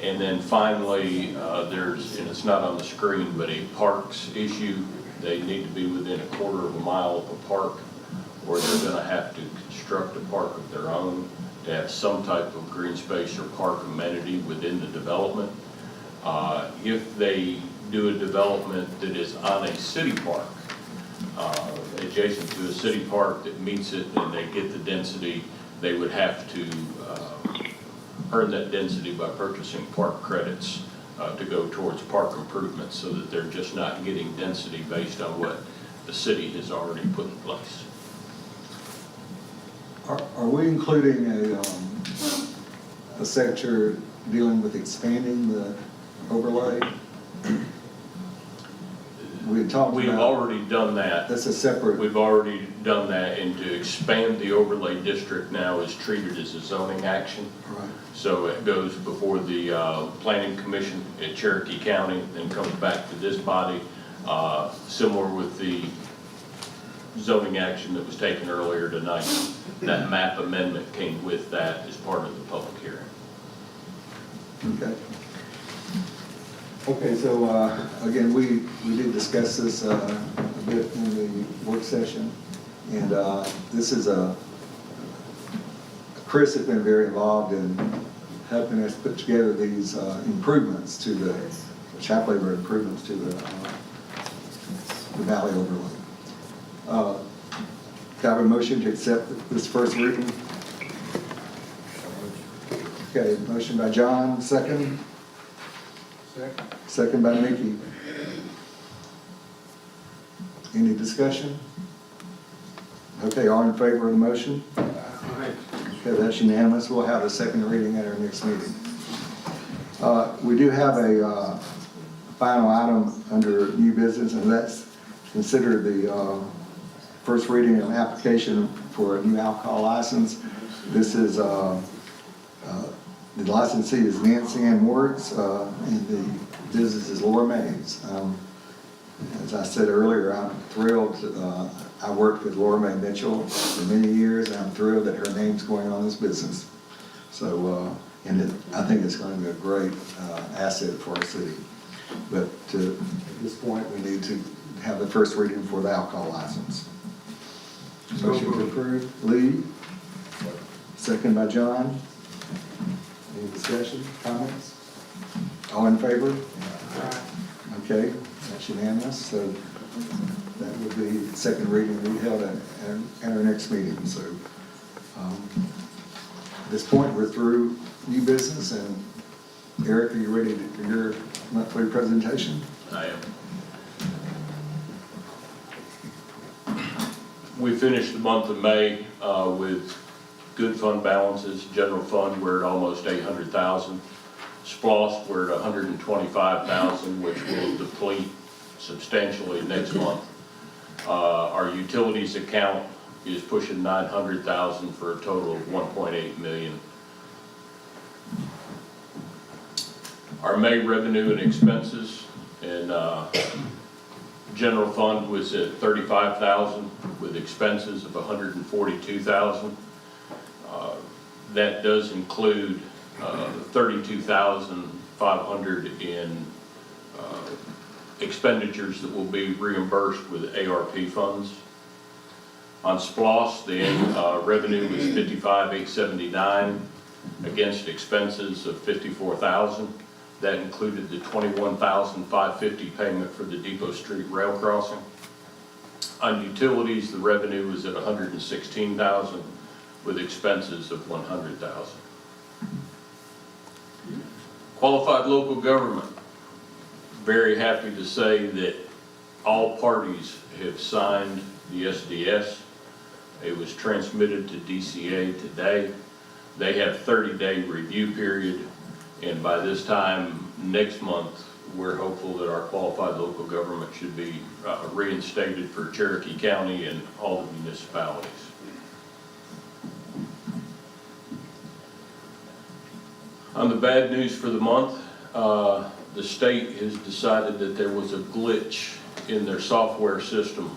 And then finally, there's, and it's not on the screen, but a parks issue. They need to be within 1/4 of a mile of a park, or they're going to have to construct a park of their own to have some type of green space or park amenity within the development. If they do a development that is on a city park, adjacent to a city park that meets it and they get the density, they would have to earn that density by purchasing park credits to go towards park improvements, so that they're just not getting density based on what the city has already put in place. Are we including a sector dealing with expanding the overlay? We talked about. We've already done that. That's a separate. We've already done that, and to expand the overlay district now is treated as a zoning action. Right. So it goes before the Planning Commission at Cherokee County, then comes back to this body, similar with the zoning action that was taken earlier tonight. That map amendment came with that as part of the public hearing. Okay. Okay, so again, we did discuss this a bit in the work session, and this is Chris has been very involved in helping us put together these improvements to the Chaplain Road improvements to the Valley Overlay. Can I have a motion to accept this first reading? Okay, motion by John, second. Second by Mickey. Any discussion? Okay, all in favor of the motion? Okay, that's unanimous. We'll have the second reading at our next meeting. We do have a final item under new business, and that's consider the first reading of application for a new alcohol license. This is the licensee is Nancy Ann Moritz, and the business is Laura Mays. As I said earlier, I'm thrilled. I worked with Laura Mae Mitchell for many years, and I'm thrilled that her name's going on this business. So, I think it's going to be a great asset for our city. But at this point, we need to have the first reading for the alcohol license. Motion to approve. Lee. Second by John. Any discussion, comments? All in favor? Okay, that's unanimous. So that would be second reading we held at our next meeting. So at this point, we're through new business. And Eric, are you ready for your monthly presentation? I am. We finished the month of May with good fund balances. General fund, we're at almost 800,000. SPOS, we're at 125,000, which will deplete substantially next month. Our utilities account is pushing 900,000 for a total of 1.8 million. Our May revenue and expenses and general fund was at 35,000 with expenses of 142,000. That does include 32,500 in expenditures that will be reimbursed with ARP funds. On SPLOS, the revenue was 55,879 against expenses of 54,000. That included the 21,550 payment for the Depot Street rail crossing. On utilities, the revenue was at 116,000 with expenses of 100,000. Qualified local government. Very happy to say that all parties have signed the SDS. It was transmitted to DCA today. They have 30-day review period, and by this time next month, we're hopeful that our qualified local government should be reinstated for Cherokee County and all the municipalities. On the bad news for the month, the state has decided that there was a glitch in their software system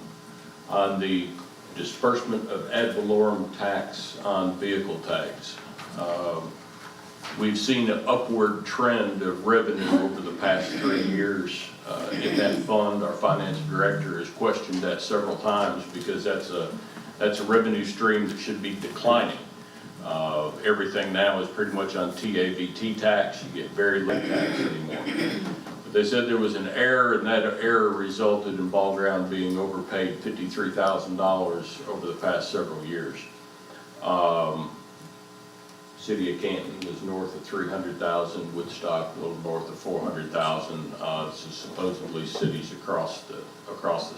on the disbursement of ad valorem tax on vehicle tags. We've seen an upward trend of revenue over the past 3 years in that fund. Our finance director has questioned that several times because that's a revenue stream that should be declining. Everything now is pretty much on TAVT tax. You get very little tax anymore. But they said there was an error, and that error resulted in Ball Ground being overpaid $53,000 over the past several years. City of Canton was north of 300,000, Woodstock a little north of 400,000. So supposedly cities across the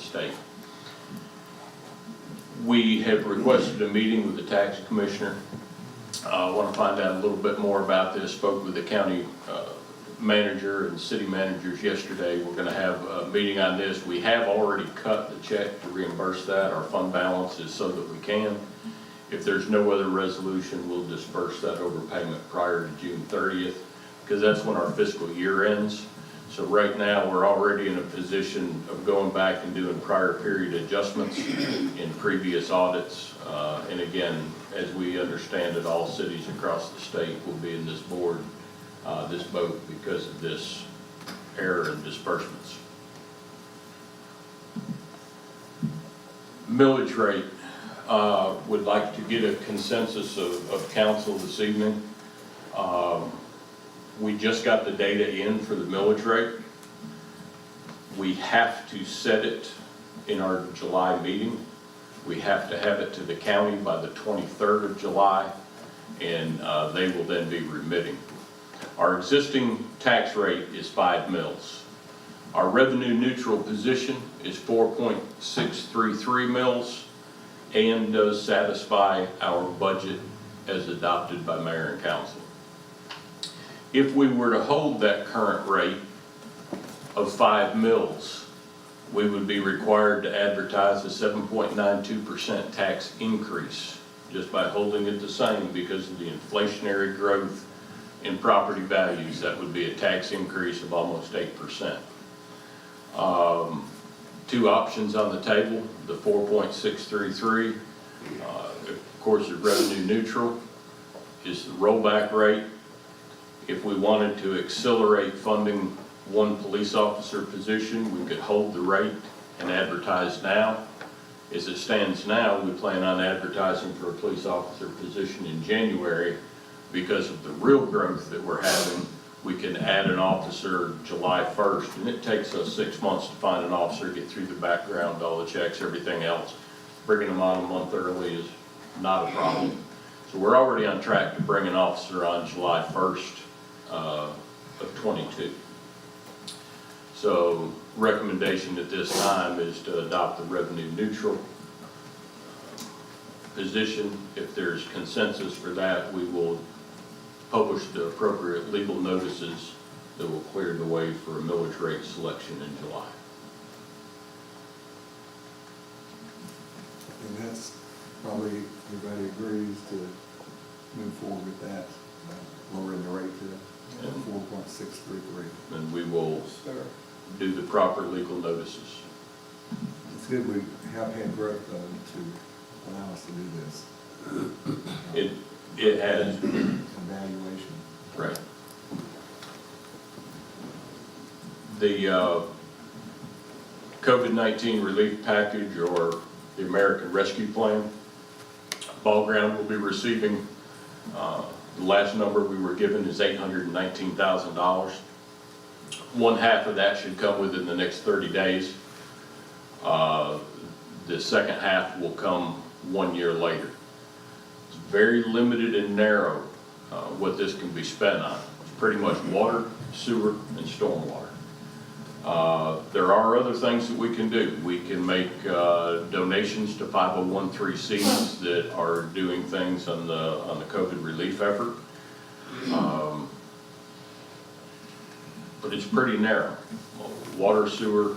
state. We have requested a meeting with the tax commissioner. I want to find out a little bit more about this. Spoke with the county manager and city managers yesterday. We're going to have a meeting on this. We have already cut the check to reimburse that. Our fund balance is so that we can. If there's no other resolution, we'll disperse that overpayment prior to June 30th, because that's when our fiscal year ends. So right now, we're already in a position of going back and doing prior period adjustments in previous audits. And again, as we understand it, all cities across the state will be in this boat because of this error in disbursements. Millage rate. Would like to get a consensus of council this evening. We just got the data in for the millage rate. We have to set it in our July meeting. We have to have it to the county by the 23rd of July, and they will then be remitting. Our existing tax rate is 5 mils. Our revenue neutral position is 4.633 mils and does satisfy our budget as adopted by mayor and council. If we were to hold that current rate of 5 mils, we would be required to advertise a 7.92% tax increase just by holding it the same because of the inflationary growth in property values. That would be a tax increase of almost 8%. Two options on the table, the 4.633, of course, is revenue neutral, is the rollback rate. If we wanted to accelerate funding one police officer position, we could hold the rate and advertise now. As it stands now, we plan on advertising for a police officer position in January. Because of the real growth that we're having, we can add an officer July 1st, and it takes us 6 months to find an officer, get through the background, all the checks, everything else. Bringing them on a month early is not a problem. So we're already on track to bring an officer on July 1st of 22. So recommendation at this time is to adopt the revenue neutral position. If there's consensus for that, we will publish the appropriate legal notices that will clear the way for a millage rate selection in July. And that's probably, everybody agrees to move forward with that, lowering the rate to 4.633. And we will do the proper legal notices. It's good we have had growth though to allow us to do this. It has, Evaluation. right. The COVID-19 relief package, or the American Rescue Plan, Ball Ground will be receiving, the last number we were given is $819,000. One half of that should come within the next 30 days. The second half will come 1 year later. It's very limited and narrow what this can be spent on. It's pretty much water, sewer, and stormwater. There are other things that we can do. We can make donations to 501(c)(3)s that are doing things on the COVID relief effort. But it's pretty narrow. Water, sewer,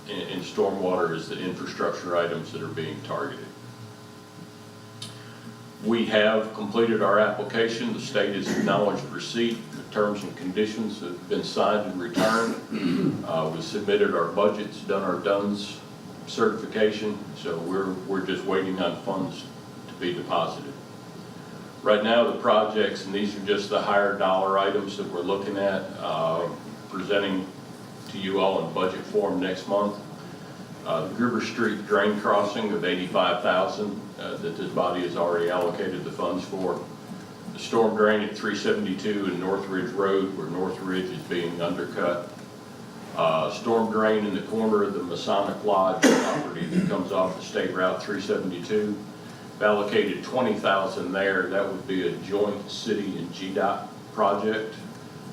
and stormwater is the infrastructure items that are being targeted. We have completed our application. The state has acknowledged receipt. The terms and conditions have been signed and returned. We submitted our budgets, done our DUNS certification, so we're just waiting on funds to be deposited. Right now, the projects, and these are just the higher dollar items that we're looking at, presenting to you all in budget form next month. The Gruber Street drain crossing of $85,000 that this body has already allocated the funds for. The storm drain at 372 and North Ridge Road, where North Ridge is being undercut. Storm drain in the corner of the Masonic Lodge property that comes off the State Route 372. We've allocated $20,000 there. That would be a joint city and GDOT project.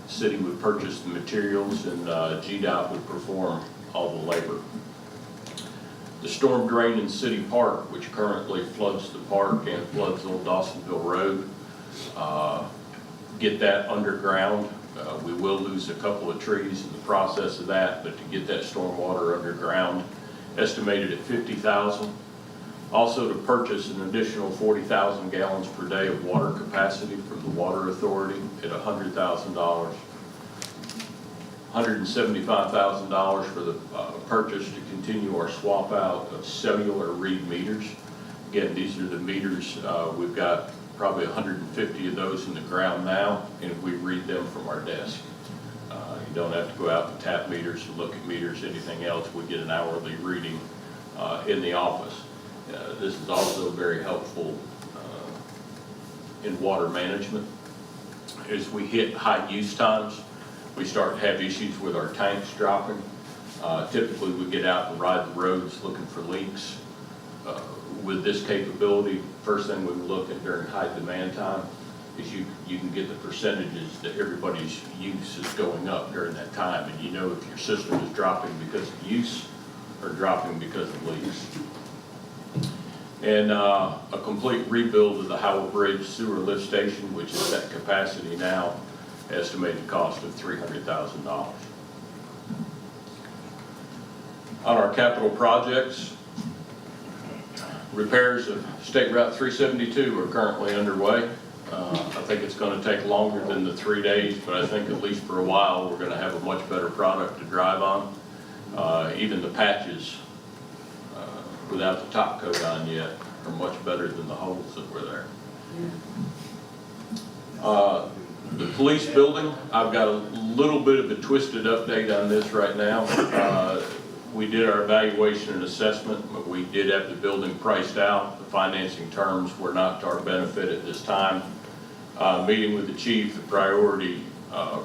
The city would purchase the materials and GDOT would perform all the labor. The storm drain in City Park, which currently floods the park and floods Old Dawsonville Road, get that underground. We will lose a couple of trees in the process of that, but to get that storm water underground, estimated at $50,000. Also to purchase an additional 40,000 gallons per day of water capacity from the Water Authority at $100,000. $175,000 for the purchase to continue our swap out of cellular read meters. Again, these are the meters, we've got probably 150 of those in the ground now, and we read them from our desk. You don't have to go out and tap meters to look at meters, anything else. We get an hourly reading in the office. This is also very helpful in water management. As we hit high use times, we start to have issues with our tanks dropping. Typically, we get out and ride the roads looking for leaks. With this capability, first thing we look at during high demand time is you can get the percentages that everybody's use is going up during that time, and you know if your system is dropping because of use or dropping because of leaks. And a complete rebuild of the Howell Bridge sewer lift station, which is at capacity now, estimated cost of $300,000. On our capital projects, repairs of State Route 372 are currently underway. I think it's going to take longer than the 3 days, but I think at least for a while we're going to have a much better product to drive on. Even the patches without the top coat on yet are much better than the holes that were there. The police building, I've got a little bit of a twisted update on this right now. We did our evaluation and assessment, but we did have the building priced out. The financing terms were not to our benefit at this time. Meeting with the chief, the priority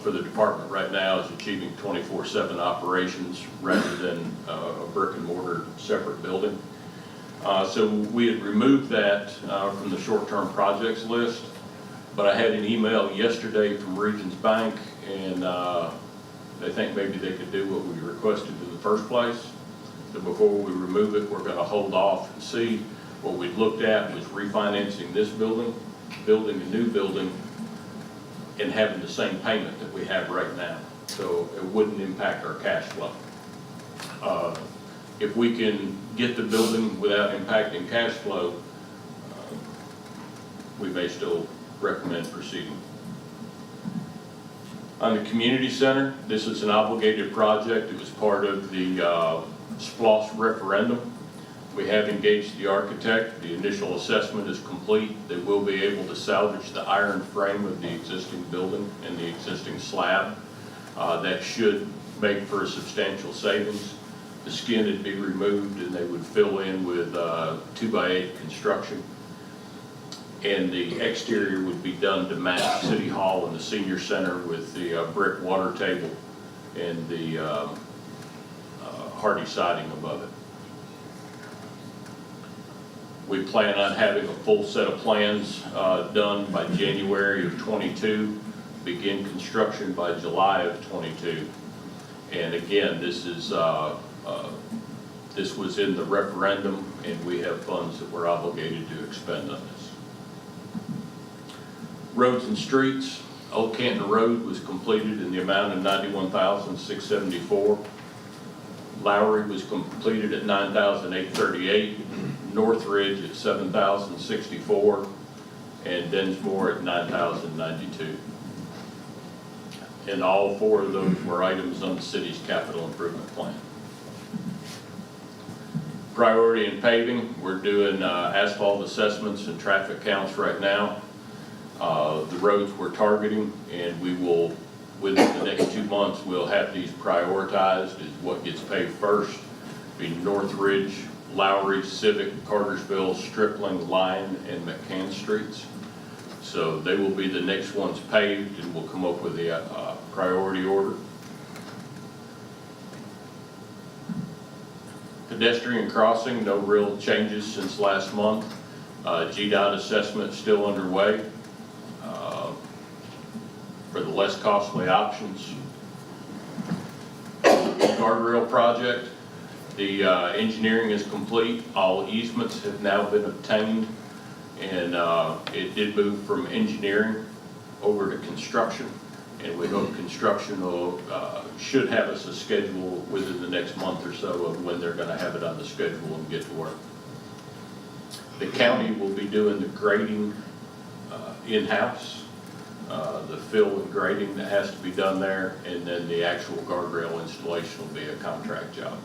for the department right now is achieving 24/7 operations rather than a brick and mortar separate building. So we had removed that from the short-term projects list, but I had an email yesterday from Regions Bank, and they think maybe they could do what we requested in the first place. So before we remove it, we're going to hold off and see. What we looked at was refinancing this building, building a new building, and having the same payment that we have right now. So it wouldn't impact our cash flow. If we can get the building without impacting cash flow, we may still recommend proceeding. On the community center, this is an obligated project. It was part of the SPLOST referendum. We have engaged the architect. The initial assessment is complete. They will be able to salvage the iron frame of the existing building and the existing slab. That should make for a substantial savings. The skin would be removed and they would fill in with 2x8 construction. And the exterior would be done to match City Hall and the senior center with the brick water table and the hardy siding above it. We plan on having a full set of plans done by January of '22, begin construction by July of '22. And again, this is this was in the referendum, and we have funds that we're obligated to expend on this. Roads and streets, Old Canton Road was completed in the amount of $91,674. Lowry was completed at $9,838. Northridge at $7,064, and Densmore at $9,092. And all 4 of those were items on the city's capital improvement plan. Priority in paving, we're doing asphalt assessments and traffic counts right now. The roads we're targeting, and we will, within the next 2 months, we'll have these prioritized as what gets paved first, being Northridge, Lowry, Civic, Cartersville, Stripling, Lyon, and McCann Streets. So they will be the next ones paved, and we'll come up with a priority order. Pedestrian crossing, no real changes since last month. GDOT assessment still underway for the less costly options. Guardrail project. The engineering is complete. All easements have now been obtained, and it did move from engineering over to construction, and we hope construction will, should have us a schedule within the next month or so of when they're going to have it on the schedule and get to work. The county will be doing the grading in-house, the fill and grading that has to be done there, and then the actual guardrail installation will be a contract job.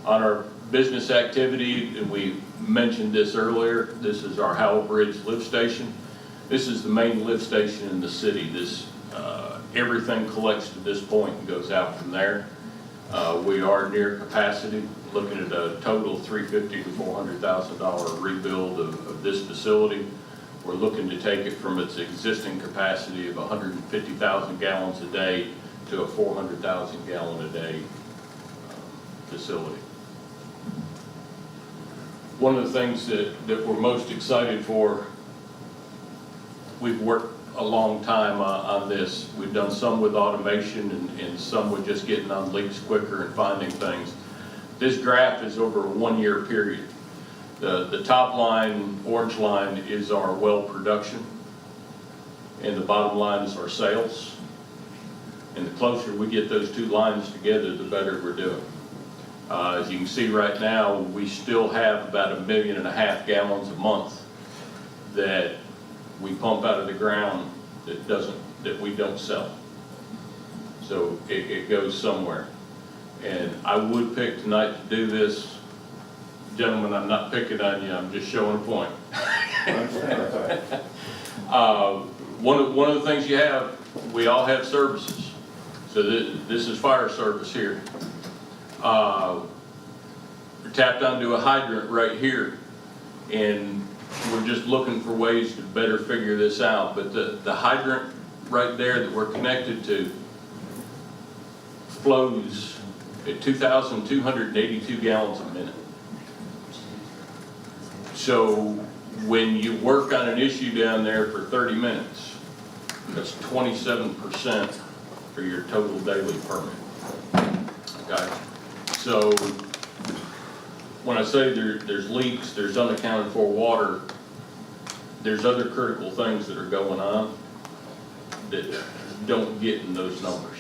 On our business activity, and we mentioned this earlier, this is our Howell Bridge lift station. This is the main lift station in the city. This, everything collects to this point and goes out from there. We are near capacity, looking at a total $350,000 to $400,000 rebuild of this facility. We're looking to take it from its existing capacity of 150,000 gallons a day to a 400,000 gallon a day facility. One of the things that we're most excited for, we've worked a long time on this. We've done some with automation and some with just getting on leaks quicker and finding things. This graph is over a 1-year period. The top line, orange line, is our well production, and the bottom line is our sales. And the closer we get those 2 lines together, the better we're doing. As you can see right now, we still have about 1.5 million gallons a month that we pump out of the ground that we don't sell. So it goes somewhere. And I would pick tonight to do this. Gentlemen, I'm not picking on you, I'm just showing a point. One of the things you have, we all have services. So this is fire service here. We're tapped onto a hydrant right here, and we're just looking for ways to better figure this out. But the hydrant right there that we're connected to flows at 2,282 gallons a minute. So when you work on an issue down there for 30 minutes, that's 27% for your total daily permit. Okay? So when I say there's leaks, there's unaccounted for water, there's other critical things that are going on. that don't get in those numbers.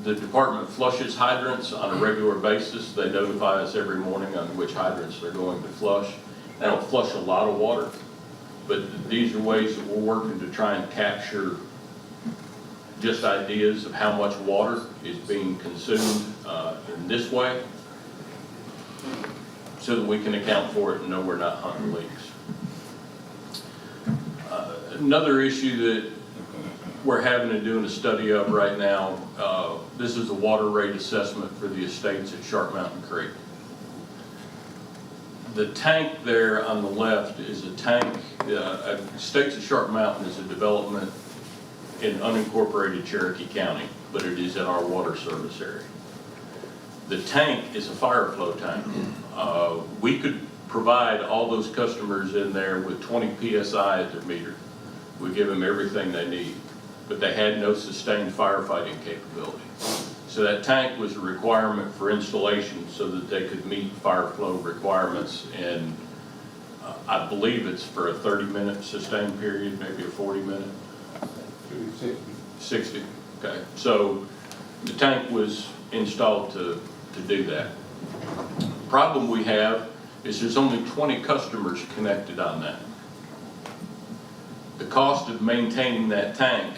The department flushes hydrants on a regular basis. They notify us every morning on which hydrants they're going to flush. They don't flush a lot of water, but these are ways that we're working to try and capture just ideas of how much water is being consumed in this way, so that we can account for it and know we're not hunting leaks. Another issue that we're having to do a study of right now, this is a water rate assessment for the estates at Sharp Mountain Creek. The tank there on the left is a tank, Estates at Sharp Mountain is a development in unincorporated Cherokee County, but it is in our water service area. The tank is a fire flow tank. We could provide all those customers in there with 20 PSI at their meter. We give them everything they need, but they had no sustained firefighting capability. So that tank was a requirement for installation so that they could meet fire flow requirements, and I believe it's for a 30-minute sustained period, maybe a 40-minute. 60, okay. So the tank was installed to do that. The problem we have is there's only 20 customers connected on that. The cost of maintaining that tank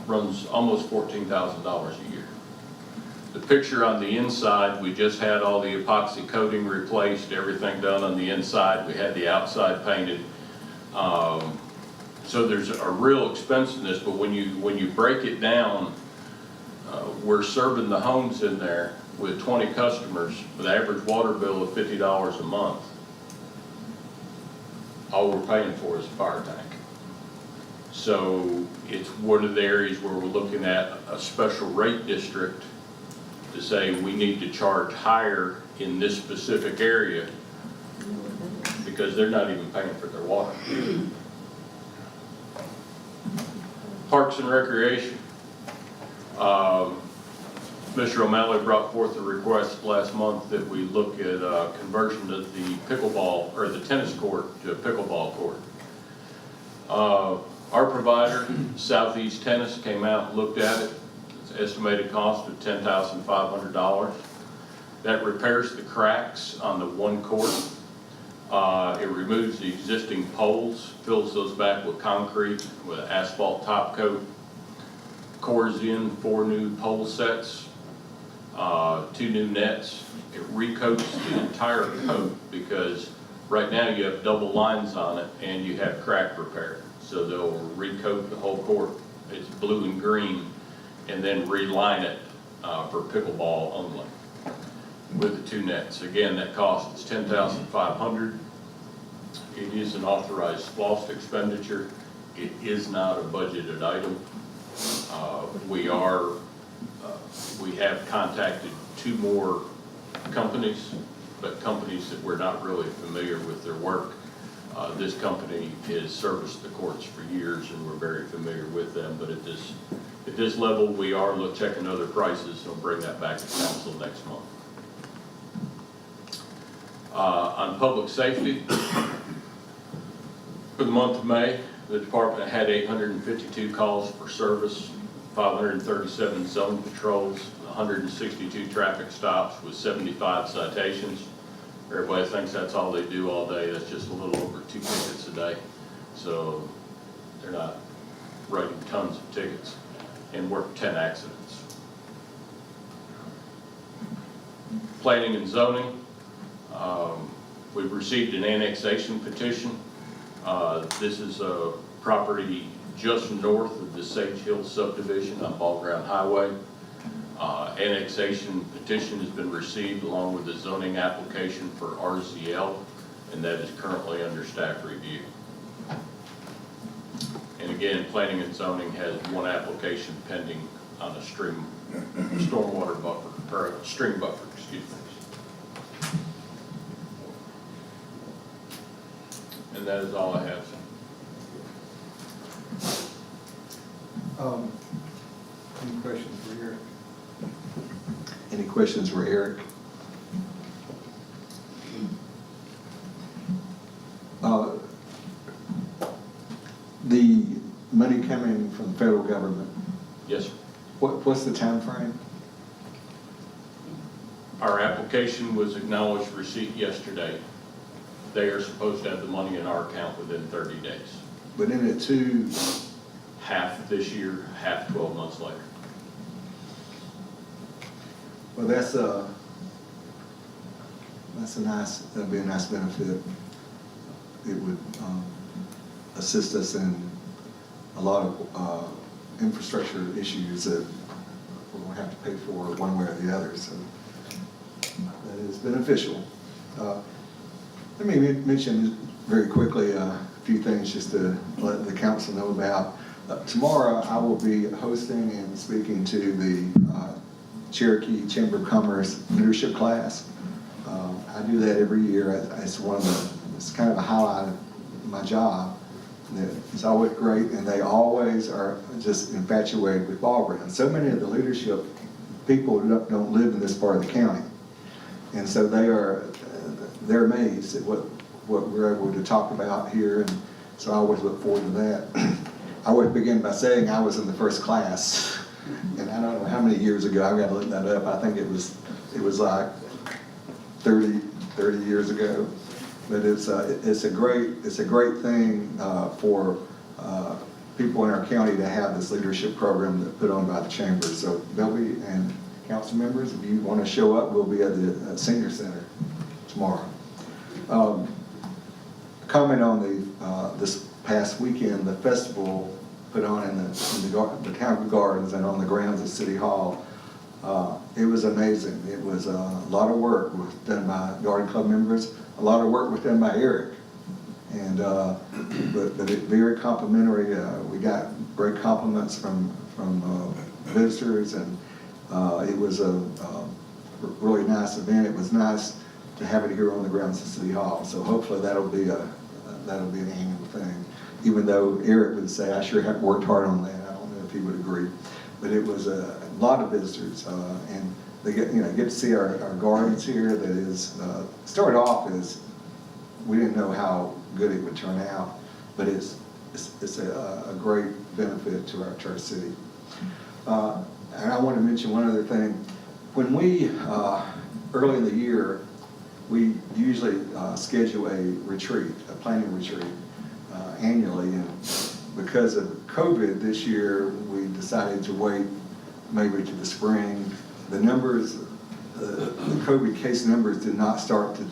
runs almost $14,000 a year. The picture on the inside, we just had all the epoxy coating replaced, everything done on the inside. We had the outside painted. So there's a real expense in this, but when you break it down, we're serving the homes in there with 20 customers with an average water bill of $50 a month. All we're paying for is a fire tank. So it's one of the areas where we're looking at a special rate district to say we need to charge higher in this specific area because they're not even paying for their water. Parks and Recreation. Mr. O'Malley brought forth a request last month that we look at conversion of the pickleball, or the tennis court, to a pickleball court. Our provider, Southeast Tennis, came out and looked at it. It's an estimated cost of $10,500. That repairs the cracks on the one court. It removes the existing poles, fills those back with concrete with asphalt top coat, cores in 4 new pole sets, 2 new nets. It recoats the entire coat because right now you have double lines on it and you have crack repair. So they'll recoat the whole court. It's blue and green, and then reline it for pickleball only with the 2 nets. Again, that cost is $10,500. It is an authorized SPLOST expenditure. It is not a budgeted item. We have contacted 2 more companies, but companies that we're not really familiar with their work. This company has serviced the courts for years, and we're very familiar with them. But at this level, we are checking other prices, and we'll bring that back to council next month. On public safety, for the month of May, the department had 852 calls for service, 537 zone patrols, 162 traffic stops with 75 citations. Everybody thinks that's all they do all day. That's just a little over 2 tickets a day. So they're not writing tons of tickets, and worked 10 accidents. Planning and zoning. We've received an annexation petition. This is a property just north of the Sage Hill subdivision on Ball Ground Highway. Annexation petition has been received along with the zoning application for RZL, and that is currently under staff review. And again, planning and zoning has 1 application pending on a stormwater buffer, or a stream buffer, excuse me. And that is all I have. Any questions for Eric? Any questions for Eric? government. Yes, sir. What's the time frame? Our application was acknowledged receipt yesterday. They are supposed to have the money in our account within 30 days. But in it too, Half this year, half 12 months later. well, that'd be a nice benefit. It would assist us in a lot of infrastructure issues that we're going to have to pay for one way or the other, so that is beneficial. Let me mention very quickly a few things just to let the council know about. Tomorrow, I will be hosting and speaking to the Cherokee Chamber of Commerce leadership class. I do that every year. It's it's kind of a highlight of my job. It's always great, and they always are just infatuated with ball grounds. So many of the leadership people don't live in this part of the county, and so they're amazed at what we're able to talk about here, and so I always look forward to that. I would begin by saying I was in the first class, and I don't know how many years ago. I've got to look that up. I think it was like 30 years ago. But it's a great thing for people in our county to have this leadership program that's put on by the chamber. So Belby and council members, if you want to show up, we'll be at the senior center tomorrow. Comment on this past weekend, the festival put on in the town gardens and on the grounds of City Hall. It was amazing. It was a lot of work was done by Garden Club members. A lot of work was done by Eric, and but it very complimentary. We got great compliments from visitors, and it was a really nice event. It was nice to have it here on the grounds of City Hall. So hopefully that'll be an annual thing. Even though Eric would say I sure have worked hard on that. I don't know if he would agree, but it was a lot of visitors, and they get to see our gardens here. That is started off as we didn't know how good it would turn out, but it's a great benefit to our city. And I want to mention one other thing. When we early in the year, we usually schedule a retreat, a planning retreat annually, and because of COVID this year, we decided to wait maybe to the spring. The numbers, the COVID case numbers did not start to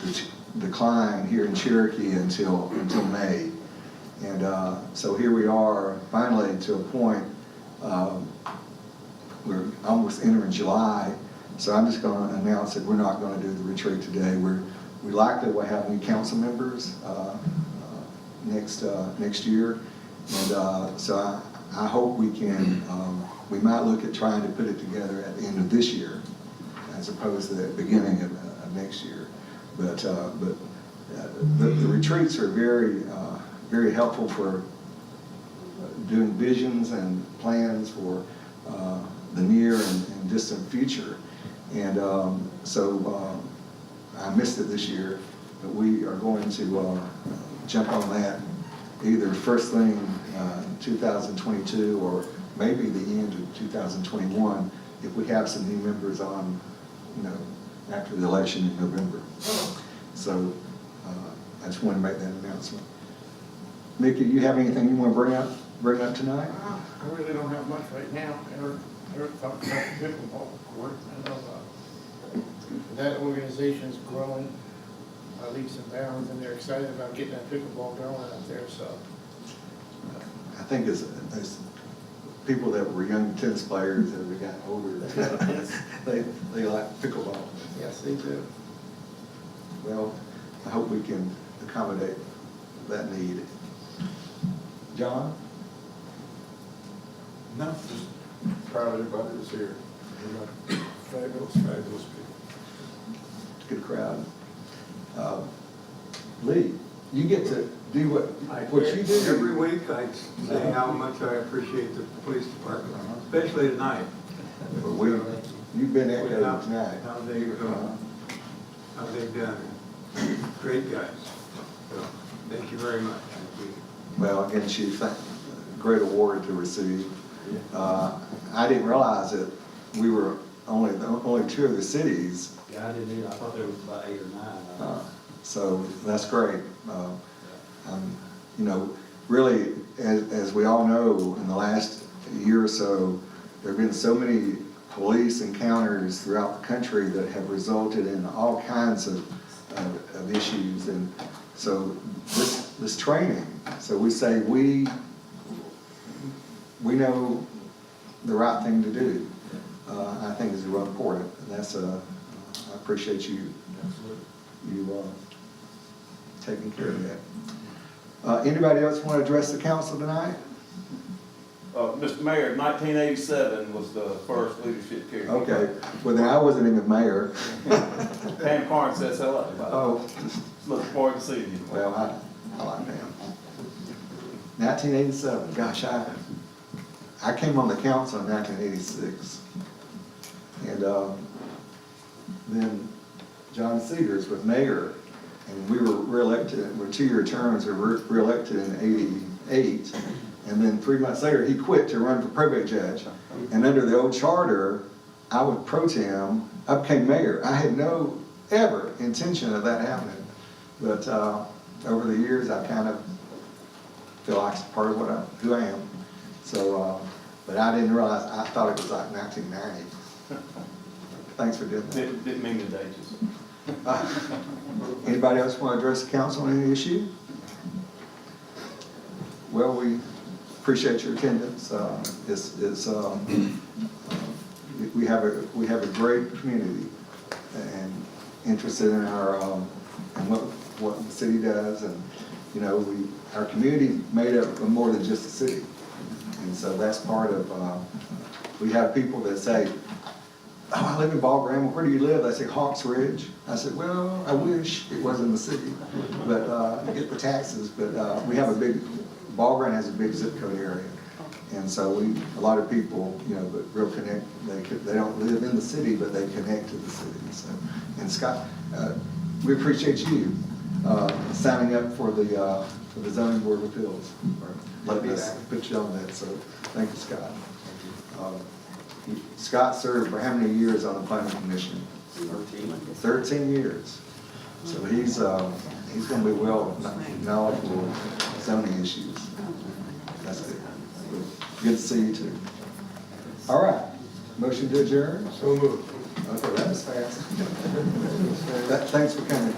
decline here in Cherokee until May. And so here we are finally to a point, we're almost entering July, so I'm just going to announce that we're not going to do the retreat today. We likely will have new council members next year, and so I hope we can, we might look at trying to put it together at the end of this year as opposed to the beginning of next year. But the retreats are very helpful for doing visions and plans for the near and distant future. And so I missed it this year, but we are going to jump on that either first thing 2022 or maybe the end of 2021 if we have some new members on, after the election in November. So I just want to make that announcement. Mickey, you have anything you want to bring up tonight? I really don't have much right now. Eric talked about the pickleball court. I know that organization's growing leaps and bounds, and they're excited about getting that pickleball going out there. So I think as people that were young tennis players as we got older, they like pickleball. yes, they do. Well, I hope we can accommodate that need. John? No, just proud of everybody that's here. Fabulous people. Good crowd. Lee, you get to do what you do. Every week I say how much I appreciate the police department, especially tonight. You've been echoed tonight. How they've done it. Great guys. So, thank you very much. Well, again, Chief, great award to receive. I didn't realize that we were only two of the cities. Yeah, I didn't either. I thought there was about 8 or 9. So that's great. You know, really, as we all know, in the last year or so, there have been so many police encounters throughout the country that have resulted in all kinds of issues. And so this training, so we say we know the right thing to do, I think is real important. And that's I appreciate you taking care of that. Anybody else want to address the council tonight? Mr. Mayor, 1987 was the first leadership period. Okay, well then I wasn't even mayor. Pam Carnes says hello. Oh, Looking forward to seeing you. well, I like Pam. 1987, gosh, I came on the council in 1986. And then John Seegers was mayor, and we were reelected, we're 2-year terms, we were reelected in 88. And then 3 months later, he quit to run for probate judge. And under the old charter, I was pro tem, I became mayor. I had no ever intention of that happening. But over the years, I kind of feel like it's part of who I am. So, but I didn't realize, I thought it was like 1990. Thanks for doing that. Didn't mean to date you. Anybody else want to address the council on any issue? Well, we appreciate your attendance. We have a great community and interested in our in what the city does, and you know our community made up of more than just the city, and so that's part of. We have people that say, "Oh, I live in Ball Ground. Where do you live?" They say Hawks Ridge. I said, "Well, I wish it was in the city, but I get the taxes." But we have a big. Ball Ground has a big zip code area, and so a lot of people, you know, but real connect. They don't live in the city, but they connect to the city. So, and Scott, we appreciate you signing up for the zoning board of appeals, or letting us put you on that. So, thank you, Scott. Scott served for how many years on the planning commission? 13 years. So he's going to be well knowledgeable of zoning issues. That's good. Good to see you too. All right. Motion to adjourn? So moved. Okay, that was fast. Thanks for coming.